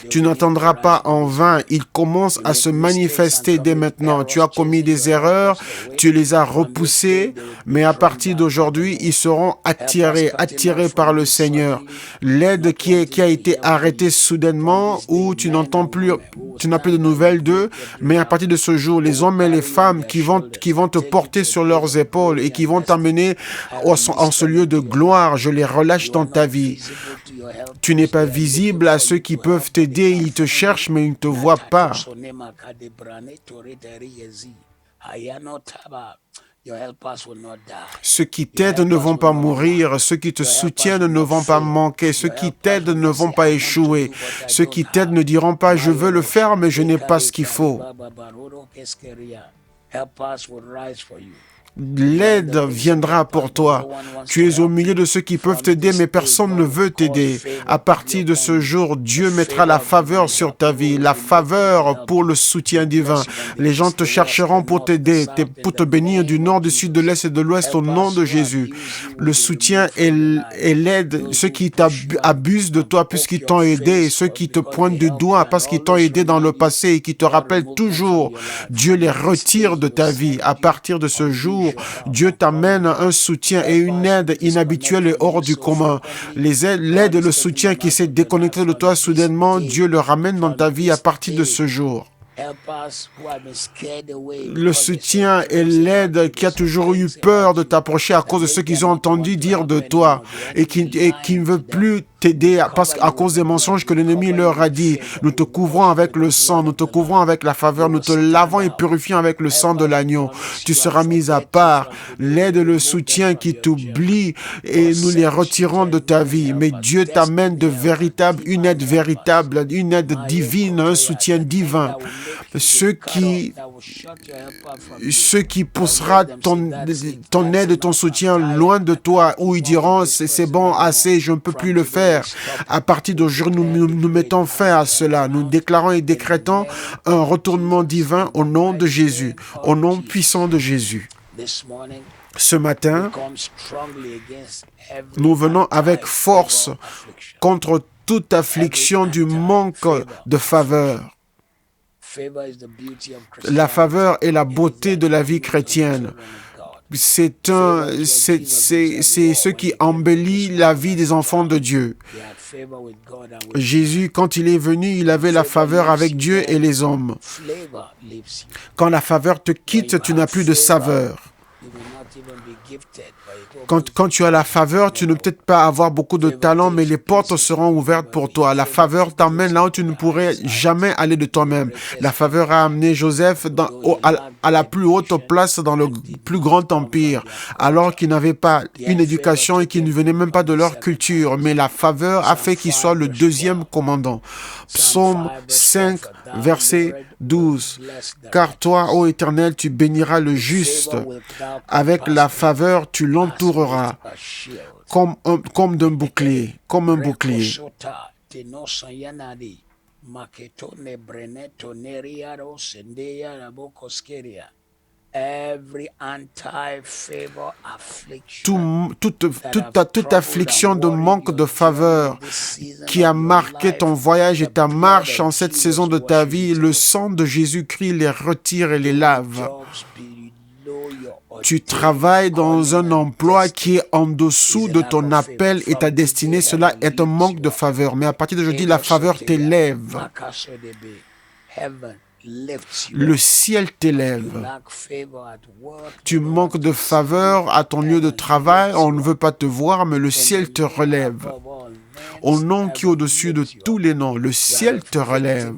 Tu n'attendras pas en vain. Ils commencent à se manifester dès maintenant. Tu as commis des erreurs, tu les as repoussées, mais à partir d'aujourd'hui, ils seront attirés par le Seigneur. L'aide qui a été arrêtée soudainement, où tu n'as plus de nouvelles d'eux, mais à partir de ce jour, les hommes et les femmes qui vont te porter sur leurs épaules et qui vont t'amener en ce lieu de gloire, je les relâche dans ta vie. Tu n'es pas visible à ceux qui peuvent t'aider, ils te cherchent mais ils ne te voient pas. Ceux qui t'aident ne vont pas mourir, ceux qui te soutiennent ne vont pas manquer, ceux qui t'aident ne vont pas échouer, ceux qui t'aident ne diront pas « je veux le faire mais je n'ai pas ce qu'il faut ». L'aide viendra pour toi. Tu es au milieu de ceux qui peuvent t'aider, mais personne ne veut t'aider. À partir de ce jour, Dieu mettra la faveur sur ta vie, la faveur pour le soutien divin. Les gens te chercheront pour t'aider, pour te bénir du nord, du sud, de l'est et de l'ouest au nom de Jésus. Le soutien et l'aide, ceux qui abusent de toi puisqu'ils t'ont aidé, et ceux qui te pointent du doigt parce qu'ils t'ont aidé dans le passé et qui te rappellent toujours, Dieu les retire de ta vie. À partir de ce jour, Dieu t'amène un soutien et une aide inhabituelle et hors du commun. L'aide et le soutien qui s'est déconnecté de toi soudainement, Dieu le ramène dans ta vie à partir de ce jour. Le soutien et l'aide qui a toujours eu peur de t'approcher à cause de ce qu'ils ont entendu dire de toi et qui ne veut plus t'aider à cause des mensonges que l'ennemi leur a dit. Nous te couvrons avec le sang, nous te couvrons avec la faveur, nous te lavons et purifions avec le sang de l'agneau. Tu seras mis à part. L'aide et le soutien qui t'oublient et nous les retirons de ta vie. Mais Dieu t'amène une aide véritable, une aide divine, un soutien divin. Ceux qui poussera ton aide et ton soutien loin de toi, où ils diront c'est bon, assez, je ne peux plus le faire. À partir d'aujourd'hui, nous mettons fin à cela. Nous déclarons et décrétons un retournement divin au nom de Jésus, au nom puissant de Jésus. Ce matin, nous venons avec force contre toute affliction du manque de faveur. La faveur est la beauté de la vie chrétienne. C'est ce qui embellit la vie des enfants de Dieu. Jésus, quand il est venu, il avait la faveur avec Dieu et les hommes. Quand la faveur te quitte, tu n'as plus de saveur. Quand tu as la faveur, tu ne peux peut-être pas avoir beaucoup de talent, mais les portes seront ouvertes pour toi. La faveur t'emmène là où tu ne pourrais jamais aller de toi-même. La faveur a amené Joseph à la plus haute place dans le plus grand empire, alors qu'il n'avait pas une éducation et qu'il ne venait même pas de leur culture. Mais la faveur a fait qu'il soit le deuxième commandant. Psaume 5, verset 12. Car toi, ô Éternel, tu béniras le juste. Avec la faveur, tu l'entoureras comme d'un bouclier, comme un bouclier. Toute affliction de manque de faveur qui a marqué ton voyage et ta marche en cette saison de ta vie, le sang de Jésus-Christ les retire et les lave. Tu travailles dans un emploi qui est en dessous de ton appel et ta destinée. Cela est un manque de faveur. Mais à partir d'aujourd'hui, la faveur t'élève. Le ciel t'élève. Tu manques de faveur à ton lieu de travail, on ne veut pas te voir, mais le ciel te relève. Au nom qui est au-dessus de tous les noms, le ciel te relève.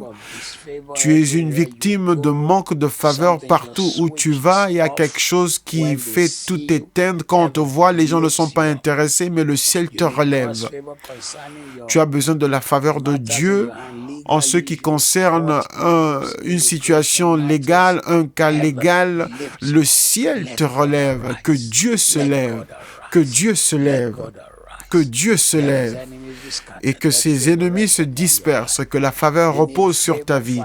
Tu es une victime de manque de faveur partout où tu vas. Il y a quelque chose qui fait tout éteindre. Quand on te voit, les gens ne sont pas intéressés, mais le ciel te relève. Tu as besoin de la faveur de Dieu en ce qui concerne une situation légale, un cas légal. Le ciel te relève. Que Dieu se lève. Que Dieu se lève. Que Dieu se lève et que ses ennemis se dispersent, que la faveur repose sur ta vie.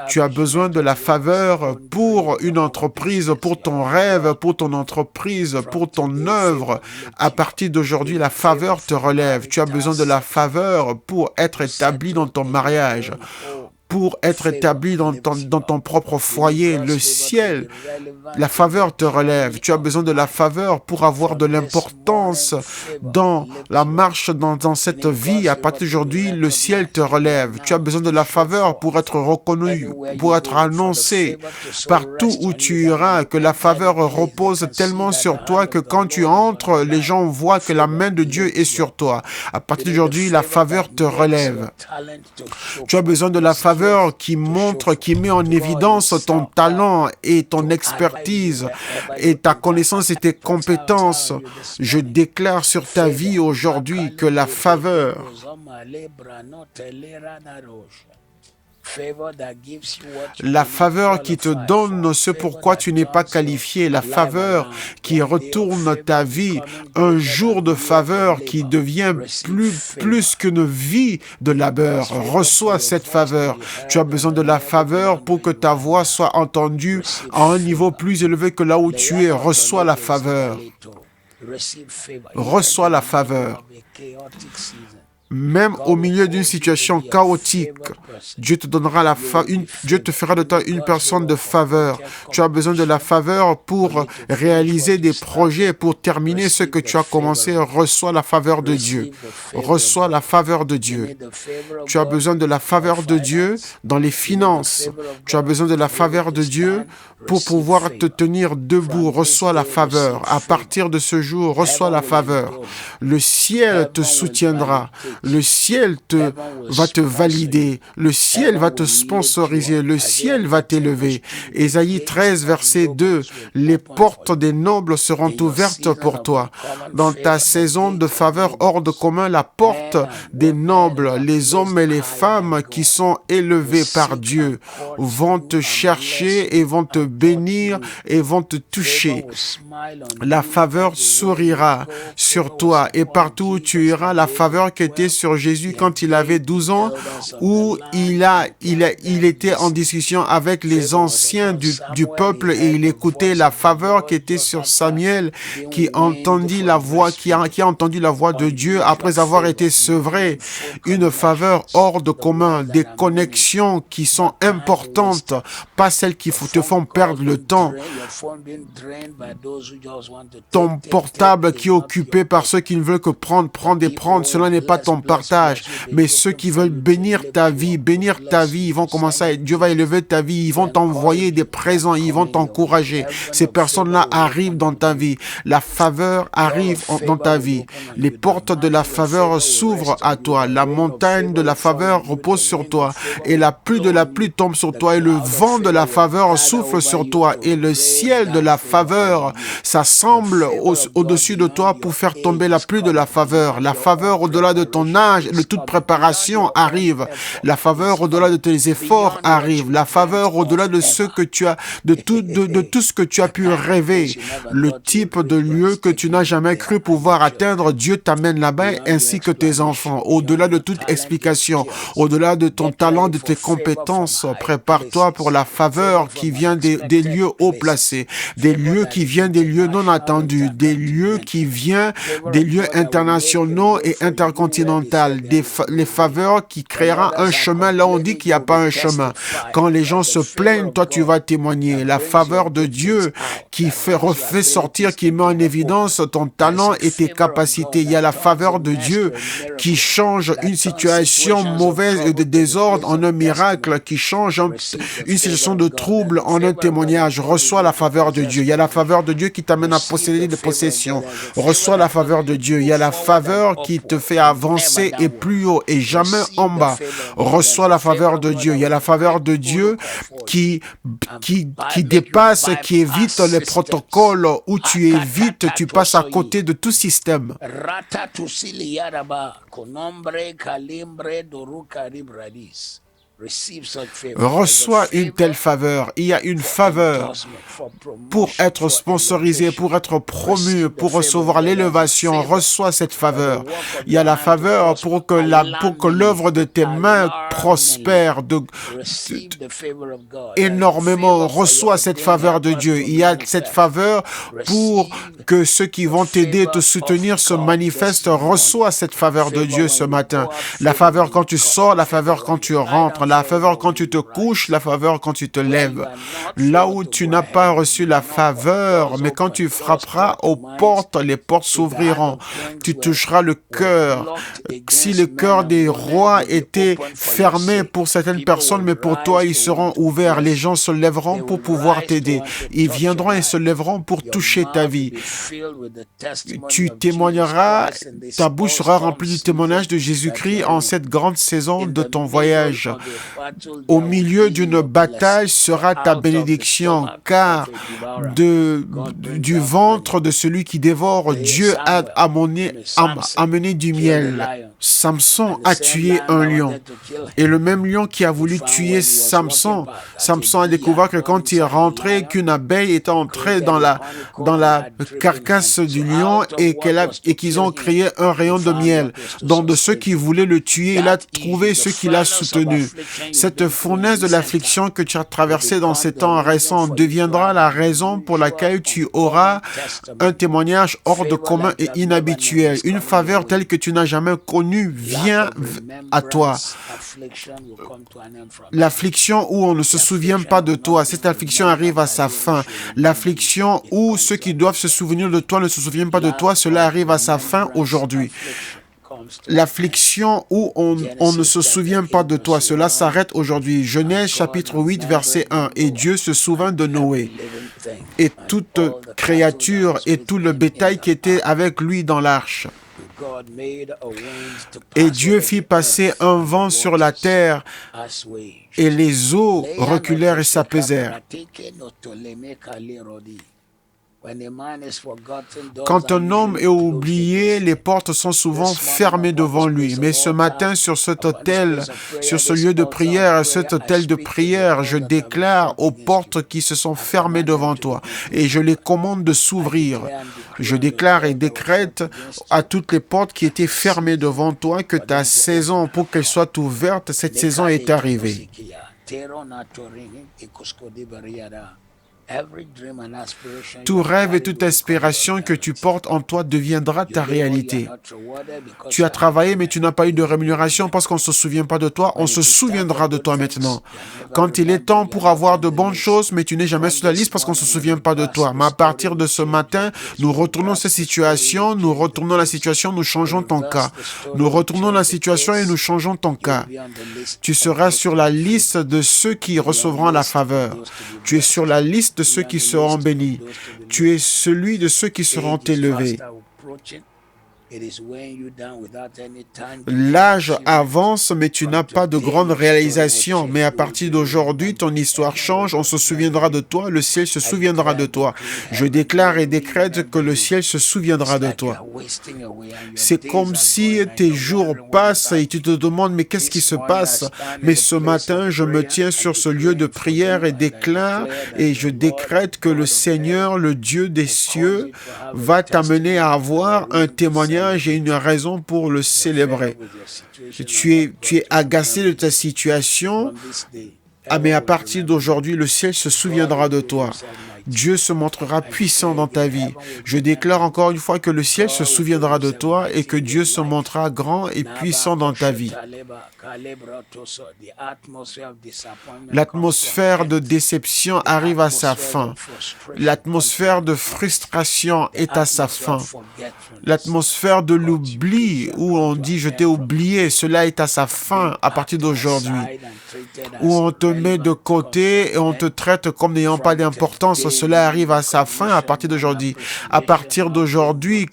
Tu as besoin de la faveur pour une entreprise, pour ton rêve, pour ton entreprise, pour ton œuvre. À partir d'aujourd'hui, la faveur te relève. Tu as besoin de la faveur pour être établi dans ton mariage, pour être établi dans ton propre foyer. Le ciel, la faveur te relève. Tu as besoin de la faveur pour avoir de l'importance dans la marche dans cette vie. À partir d'aujourd'hui, le ciel te relève. Tu as besoin de la faveur pour être reconnu, pour être annoncé partout où tu iras, que la faveur repose tellement sur toi que quand tu entres, les gens voient que la main de Dieu est sur toi. À partir d'aujourd'hui, la faveur te relève. Tu as besoin de la faveur qui montre, qui met en évidence ton talent et ton expertise et ta connaissance et tes compétences. Je déclare sur ta vie aujourd'hui que la faveur, qui te donne ce pourquoi tu n'es pas qualifié, la faveur qui retourne ta vie, un jour de faveur qui devient plus qu'une vie de labeur. Reçois cette faveur. Tu as besoin de la faveur pour que ta voix soit entendue à un niveau plus élevé que là où tu es. Reçois la faveur. Reçois la faveur. Même au milieu d'une situation chaotique, Dieu te donnera Dieu te fera de toi une personne de faveur. Tu as besoin de la faveur pour réaliser des projets, pour terminer ce que tu as commencé. Reçois la faveur de Dieu. Reçois la faveur de Dieu. Tu as besoin de la faveur de Dieu dans les finances. Tu as besoin de la faveur de Dieu pour pouvoir te tenir debout. Reçois la faveur. À partir de ce jour, reçois la faveur. Le ciel te soutiendra. Le ciel va te valider. Le ciel va te sponsoriser. Le ciel va t'élever. Ésaïe 13, verset 2. Les portes des nobles seront ouvertes pour toi. Dans ta saison de faveur hors de commun, la porte des nobles, les hommes et les femmes qui sont élevés par Dieu, vont te chercher et vont te bénir et vont te toucher. La faveur sourira sur toi et partout où tu iras, la faveur qui était prophétisé sur Jésus quand il avait 12 ans, où il était en discussion avec les anciens du peuple et il écoutait la faveur qui était sur Samuel, qui a entendu la voix de Dieu après avoir été sevré. Une faveur hors de commun, des connexions qui sont importantes, pas celles qui te font perdre le temps. Ton portable qui est occupé par ceux qui ne veulent que prendre, cela n'est pas ton partage. Mais ceux qui veulent bénir ta vie, ils vont commencer Dieu va élever ta vie, ils vont t'envoyer des présents, ils vont t'encourager. Ces personnes-là arrivent dans ta vie. La faveur arrive dans ta vie. Les portes de la faveur s'ouvrent à toi. La montagne de la faveur repose sur toi. Et la pluie de la pluie tombe sur toi. Et le vent de la faveur souffle sur toi. Et le ciel de la faveur s'assemble au-dessus de toi pour faire tomber la pluie de la faveur. La faveur au-delà de ton âge, de toute préparation arrive. La faveur au-delà de tes efforts arrive. La faveur au-delà de ce que tu as, de tout ce que tu as pu rêver. Le type de lieu que tu n'as jamais cru pouvoir atteindre, Dieu t'amène là-bas ainsi que tes enfants. Au-delà de toute explication, au-delà de ton talent, de tes compétences, prépare-toi pour la faveur qui vient des lieux haut placés, des lieux qui viennent des lieux non attendus, des lieux qui viennent des lieux internationaux et intercontinentaux, les faveurs qui créeront un chemin là où on dit qu'il n'y a pas un chemin. Quand les gens se plaignent, toi tu vas témoigner. La faveur de Dieu qui refait sortir, qui met en évidence ton talent et tes capacités. Il y a la faveur de Dieu qui change une situation mauvaise et de désordre en un miracle, qui change une situation de trouble en un témoignage. Reçois la faveur de Dieu. Il y a la faveur de Dieu qui t'amène à posséder des possessions. Reçois la faveur de Dieu. Il y a la faveur qui te fait avancer et plus haut et jamais en bas. Reçois la faveur de Dieu. Il y a la faveur de Dieu qui dépasse, qui évite les protocoles, où tu évites, tu passes à côté de tout système. Reçois une telle faveur. Il y a une faveur pour être sponsorisé, pour être promu, pour recevoir l'élévation. Reçois cette faveur. Il y a la faveur pour que l'œuvre de tes mains prospère énormément. Reçois cette faveur de Dieu. Il y a cette faveur pour que ceux qui vont t'aider et te soutenir se manifestent. Reçois cette faveur de Dieu ce matin. La faveur quand tu sors, la faveur quand tu rentres, la faveur quand tu te couches, la faveur quand tu te lèves. Là où tu n'as pas reçu la faveur, mais quand tu frapperas aux portes, les portes s'ouvriront. Tu toucheras le cœur. Si le cœur des rois était fermé pour certaines personnes, mais pour toi, ils seront ouverts. Les gens se lèveront pour pouvoir t'aider. Ils viendront et se lèveront pour toucher ta vie. Tu témoigneras, ta bouche sera remplie du témoignage de Jésus-Christ en cette grande saison de ton voyage. Au milieu d'une bataille sera ta bénédiction, car du ventre de celui qui dévore, Dieu a amené du miel. Samson a tué un lion. Et le même lion qui a voulu tuer Samson a découvert que quand il est rentré, qu'une abeille était entrée dans la carcasse du lion et qu'ils ont créé un rayon de miel. Donc de ceux qui voulaient le tuer, il a trouvé ceux qui l'ont soutenu. Cette fournaise de l'affliction que tu as traversée dans ces temps récents deviendra la raison pour laquelle tu auras un témoignage hors de commun et inhabituel. Une faveur telle que tu n'as jamais connue vient à toi. L'affliction où on ne se souvient pas de toi, cette affliction arrive à sa fin. L'affliction où ceux qui doivent se souvenir de toi ne se souviennent pas de toi, cela arrive à sa fin aujourd'hui. L'affliction où on ne se souvient pas de toi, cela s'arrête aujourd'hui. Genèse chapitre 8, verset 1. Et Dieu se souvint de Noé et toute créature et tout le bétail qui était avec lui dans l'arche. Et Dieu fit passer un vent sur la terre, et les eaux reculèrent et s'apaisèrent. Quand un homme est oublié, les portes sont souvent fermées devant lui. Mais ce matin, sur cet autel, sur ce lieu de prière, cet autel de prière, je déclare aux portes qui se sont fermées devant toi et je les commande de s'ouvrir. Je déclare et décrète à toutes les portes qui étaient fermées devant toi que ta saison, pour qu'elle soit ouverte, cette saison est arrivée. Tout rêve et toute aspiration que tu portes en toi deviendra ta réalité. Tu as travaillé, mais tu n'as pas eu de rémunération parce qu'on ne se souvient pas de toi. On se souviendra de toi maintenant. Quand il est temps pour avoir de bonnes choses, mais tu n'es jamais sur la liste parce qu'on ne se souvient pas de toi. Mais à partir de ce matin, nous retournons cette situation, nous retournons la situation, nous changeons ton cas. Nous retournons la situation et nous changeons ton cas. Tu seras sur la liste de ceux qui recevront la faveur. Tu es sur la liste de ceux qui seront bénis. Tu es celui de ceux qui seront élevés. L'âge avance, mais tu n'as pas de grande réalisation. Mais à partir d'aujourd'hui, ton histoire change. On se souviendra de toi. Le ciel se souviendra de toi. Je déclare et décrète que le ciel se souviendra de toi. C'est comme si tes jours passent et tu te demandes, mais qu'est-ce qui se passe? Mais ce matin, je me tiens sur ce lieu de prière et déclare et je décrète que le Seigneur, le Dieu des cieux, va t'amener à avoir un témoignage et une raison pour le célébrer. Tu es agacé de ta situation, mais à partir d'aujourd'hui, le ciel se souviendra de toi. Dieu se montrera puissant dans ta vie. Je déclare encore une fois que le ciel se souviendra de toi et que Dieu se montrera grand et puissant dans ta vie. L'atmosphère de déception arrive à sa fin. L'atmosphère de frustration est à sa fin. L'atmosphère de l'oubli, où on dit « je t'ai oublié », cela est à sa fin à partir d'aujourd'hui. Où on te met de côté et on te traite comme n'ayant pas d'importance, cela arrive à sa fin à partir d'aujourd'hui. À partir d'aujourd'hui,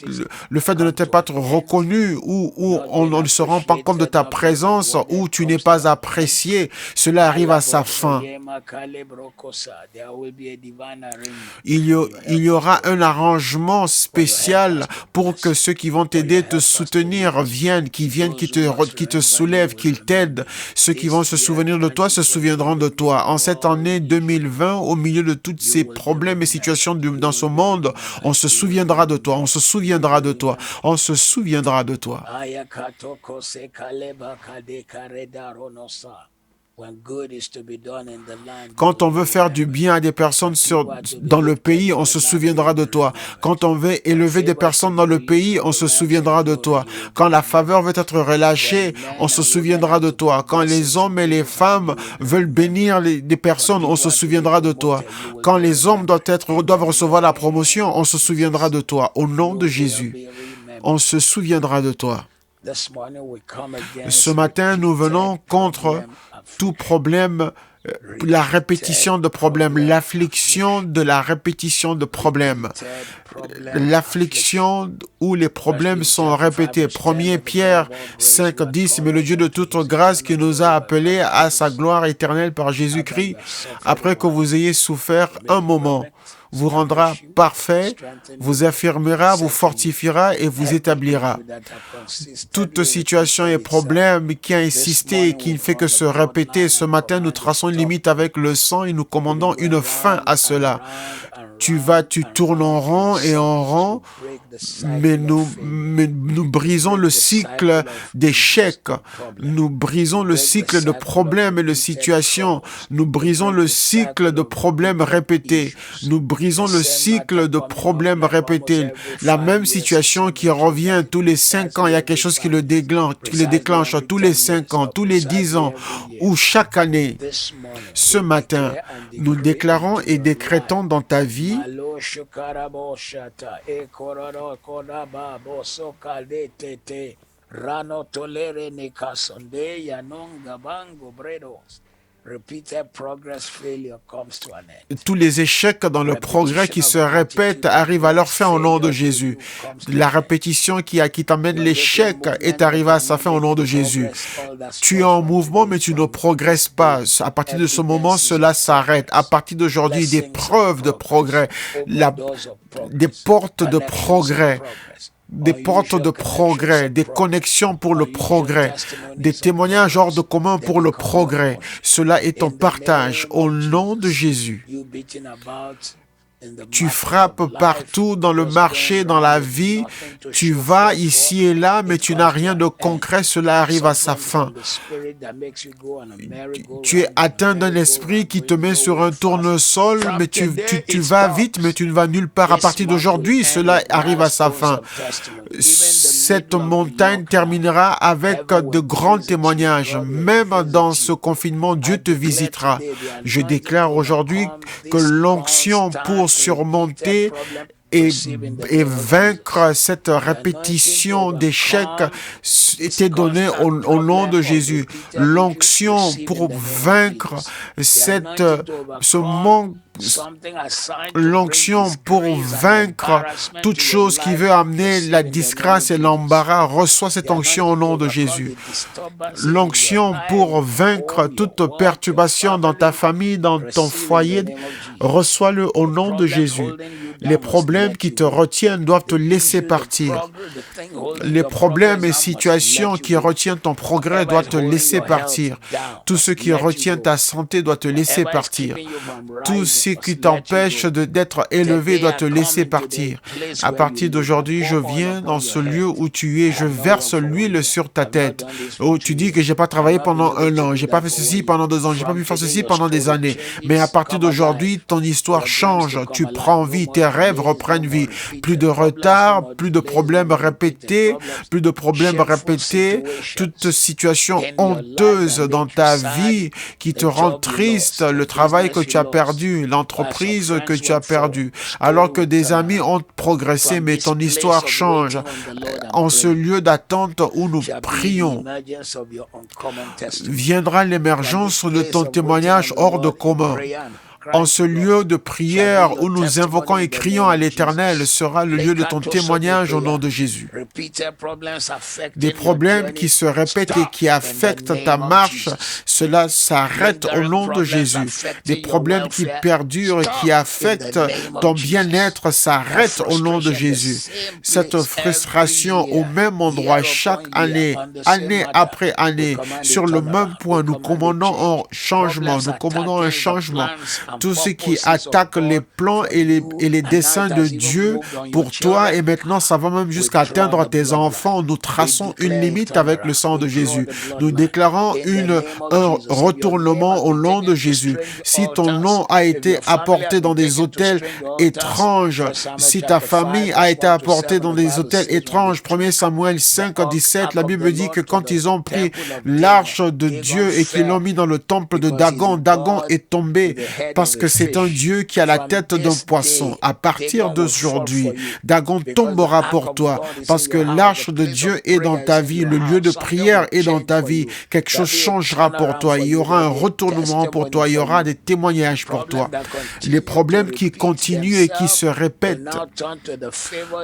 le fait de ne pas être reconnu, ou on ne se rend pas compte de ta présence, ou tu n'es pas apprécié, cela arrive à sa fin. Il y aura un arrangement spécial pour que ceux qui vont t'aider, te soutenir, viennent, qui te soulèvent, qu'ils t'aident. Ceux qui vont se souvenir de toi se souviendront de toi. En cette année 2020, au milieu de tous ces problèmes et situations dans ce monde, on se souviendra de toi, on se souviendra de toi, on se souviendra de toi. Quand on veut faire du bien à des personnes dans le pays, on se souviendra de toi. Quand on veut élever des personnes dans le pays, on se souviendra de toi. Quand la faveur veut être relâchée, on se souviendra de toi. Quand les hommes et les femmes veulent bénir des personnes, on se souviendra de toi. Quand les hommes doivent recevoir la promotion, on se souviendra de toi. Au nom de Jésus, on se souviendra de toi. Ce matin, nous venons contre tout problème, la répétition de problèmes, l'affliction de la répétition de problèmes, l'affliction où les problèmes sont répétés. 1 Pierre 5, 10, mais le Dieu de toute grâce qui nous a appelés à sa gloire éternelle par Jésus-Christ, après que vous ayez souffert un moment, vous rendra parfait, vous affirmera, vous fortifiera et vous établira. Toute situation et problème qui a insisté et qui ne fait que se répéter, ce matin, nous traçons une limite avec le sang et nous commandons une fin à cela. Tu tournes en rond et en rond, mais nous brisons le cycle d'échecs. Nous brisons le cycle de problèmes et de situations. Nous brisons le cycle de problèmes répétés. Nous brisons le cycle de problèmes répétés. La même situation qui revient tous les 5 ans, il y a quelque chose qui le déclenche tous les 5 ans, tous les 10 ans, ou chaque année. Ce matin, nous déclarons et décrétons dans ta vie Tous les échecs dans le progrès qui se répètent arrivent à leur fin au nom de Jésus. La répétition qui t'amène l'échec est arrivée à sa fin au nom de Jésus. Tu es en mouvement, mais tu ne progresses pas. À partir de ce moment, cela s'arrête. À partir d'aujourd'hui, des preuves de progrès, des portes de progrès. Des portes de progrès, des connexions pour le progrès, des témoignages hors de commun pour le progrès. Cela est ton partage au nom de Jésus. Tu frappes partout dans le marché, dans la vie. Tu vas ici et là, mais tu n'as rien de concret. Cela arrive à sa fin. Tu es atteint d'un esprit qui te met sur un tournesol, mais tu vas vite, mais tu ne vas nulle part. À partir d'aujourd'hui, cela arrive à sa fin. Cette montagne terminera avec de grands témoignaires. Même dans ce confinement, Dieu te visitera. Je déclare aujourd'hui que l'onction pour surmonter et vaincre cette répétition d'échecs était donnée au nom de Jésus. L'onction pour vaincre ce manque, l'onction pour vaincre toute chose qui veut amener la disgrâce et l'embarras, reçois cette onction au nom de Jésus. L'onction pour vaincre toute perturbation dans ta famille, dans ton foyer, reçois-le au nom de Jésus. Les problèmes qui te retiennent doivent te laisser partir. Les problèmes et situations qui retiennent ton progrès doivent te laisser partir. Tout ce qui retient ta santé doit te laisser partir. Tout ce qui t'empêche d'être élevé doit te laisser partir. À partir d'aujourd'hui, je viens dans ce lieu où tu es, je verse l'huile sur ta tête. Oh, tu dis que j'ai pas travaillé pendant 1 an, j'ai pas fait ceci pendant 2 ans, j'ai pas pu faire ceci pendant des années. Mais à partir d'aujourd'hui, ton histoire change. Tu prends vie, tes rêves reprennent vie. Plus de retard, plus de problèmes répétés, toute situation honteuse dans ta vie qui te rend triste, le travail que tu as perdu, l'entreprise que tu as perdue, alors que des amis ont progressé, mais ton histoire change. En ce lieu d'attente où nous prions, viendra l'émergence de ton témoignage hors de commun. En ce lieu de prière où nous invoquons et crions à l'Éternel sera le lieu de ton témoignage au nom de Jésus. Des problèmes qui se répètent et qui affectent ta marche, cela s'arrête au nom de Jésus. Des problèmes qui perdurent et qui affectent ton bien-être s'arrêtent au nom de Jésus. Cette frustration au même endroit chaque année, année après année, sur le même point, nous commandons un changement, Tout ce qui attaque les plans et les desseins de Dieu pour toi, et maintenant ça va même jusqu'à atteindre tes enfants. Nous traçons une limite avec le sang de Jésus. Nous déclarons un retournement au nom de Jésus. Si ton nom a été apporté dans des hôtels étranges, si ta famille a été apportée dans des hôtels étranges, 1 Samuel 5, 17, la Bible dit que quand ils ont pris l'arche de Dieu et qu'ils l'ont mis dans le temple de Dagon, Dagon est tombé parce que c'est un Dieu qui a la tête d'un poisson. À partir d'aujourd'hui, Dagon tombera pour toi parce que l'arche de Dieu est dans ta vie, le lieu de prière est dans ta vie. Quelque chose changera pour toi. Il y aura un retournement pour toi. Il y aura des témoignages pour toi. Les problèmes qui continuent et qui se répètent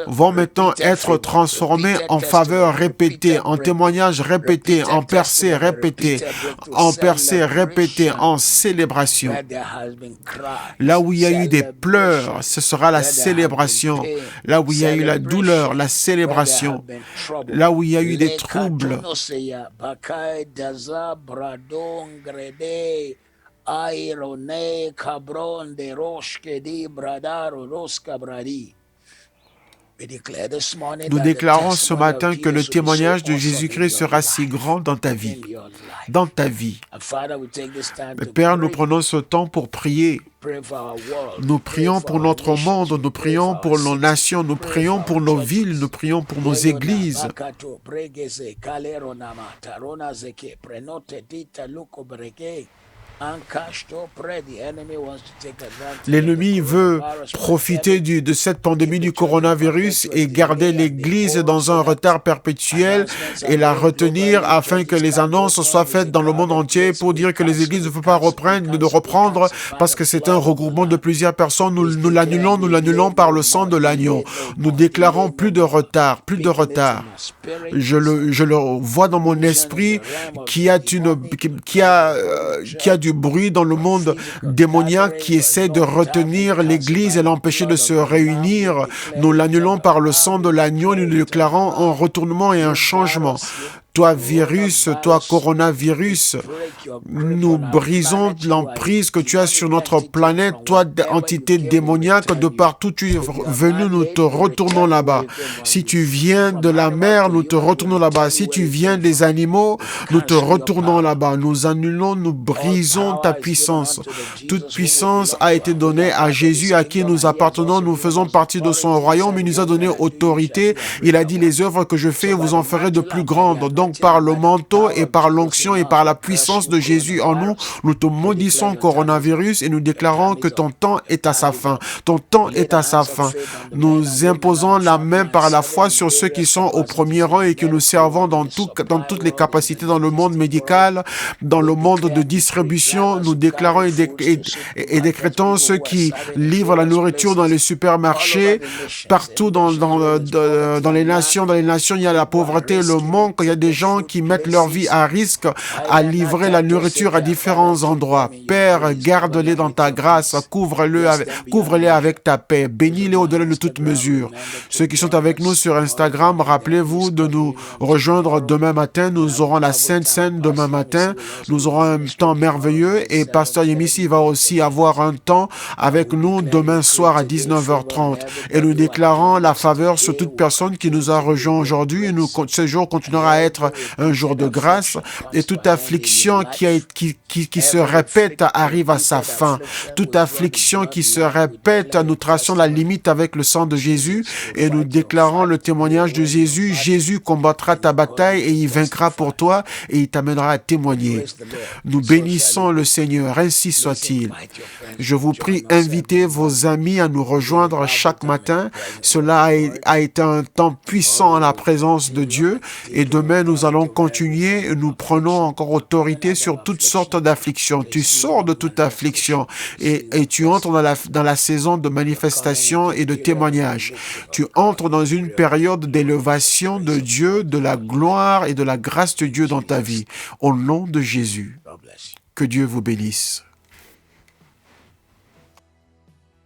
vont maintenant être transformés en faveur répétée, en témoignages répétés, en percées répétées, en célébration. Là où il y a eu des pleurs, ce sera la célébration. Là où il y a eu la douleur, la célébration. Là où il y a eu des troubles, nous déclarons ce matin que le témoignage de Jésus-Christ sera si grand dans ta vie. Dans ta vie. Père, nous prenons ce temps pour prier. Nous prions pour notre monde, nous prions pour nos nations, nous prions pour nos villes, nous prions pour nos églises. L'ennemi veut profiter de cette pandémie du coronavirus et garder l'Église dans un retard perpétuel et la retenir afin que les annonces soient faites dans le monde entier pour dire que les églises ne peuvent pas reprendre parce que c'est un regroupement de plusieurs personnes. Nous l'annulons par le sang de l'agneau. Nous déclarons plus de retard. Je le vois dans mon esprit qu'il y a du bruit dans le monde démoniaque qui essaie de retenir l'Église et l'empêcher de se réunir. Nous l'annulons par le sang de l'agneau. Nous déclarons un retournement et un changement. Toi virus, toi coronavirus, nous brisons l'emprise que tu as sur notre planète. Toi entité démoniaque, de partout tu es venu, nous te retournons là-bas. Si tu viens de la mer, nous te retournons là-bas. Si tu viens des animaux, nous te retournons là-bas. Nous annulons, nous brisons ta puissance. Toute puissance a été donnée à Jésus, à qui nous appartenons. Nous faisons partie de son royaume. Il nous a donné autorité. Il a dit, les œuvres que je fais, vous en ferez de plus grandes. Donc, par le manteau et par l'onction et par la puissance de Jésus en nous, nous te maudissons, coronavirus, et nous déclarons que ton temps est à sa fin. Ton temps est à sa fin. Nous imposons la main par la foi sur ceux qui sont au premier rang et que nous servons dans toutes les capacités dans le monde médical, dans le monde de distribution. Nous déclarons et décrétons ceux qui livrent la nourriture dans les supermarchés, partout dans les nations. Dans les nations, il y a la pauvreté, le manque. Il y a des gens qui mettent leur vie à risque à livrer la nourriture à différents endroits. Père, garde-les dans ta grâce, couvre-les avec ta paix, bénis-les au-delà de toute mesure. Ceux qui sont avec nous sur Instagram, rappelez-vous de nous rejoindre demain matin. Nous aurons la Sainte Seine demain matin. Nous aurons un temps merveilleux et Pasteur Yemissi va aussi avoir un temps avec nous demain soir à 19h30. Et nous déclarons la faveur sur toute personne qui nous a rejoints aujourd'hui. Et ce jour continuera à être un jour de grâce et toute affliction qui se répète arrive à sa fin. Toute affliction qui se répète, nous traçons la limite avec le sang de Jésus et nous déclarons le témoignage de Jésus. Jésus combattra ta bataille et il vaincra pour toi et il t'amènera à témoigner. Nous bénissons le Seigneur, ainsi soit-il. Je vous prie, invitez vos amis à nous rejoindre chaque matin. Cela a été un temps puissant en la présence de Dieu et demain nous allons continuer. Nous prenons encore autorité sur toutes sortes d'afflictions. Tu sors de toute affliction et tu entres dans la saison de manifestation et de témoignage. Tu entres dans une période d'élévation de Dieu, de la gloire et de la grâce de Dieu dans ta vie. Au nom de Jésus, que Dieu vous bénisse.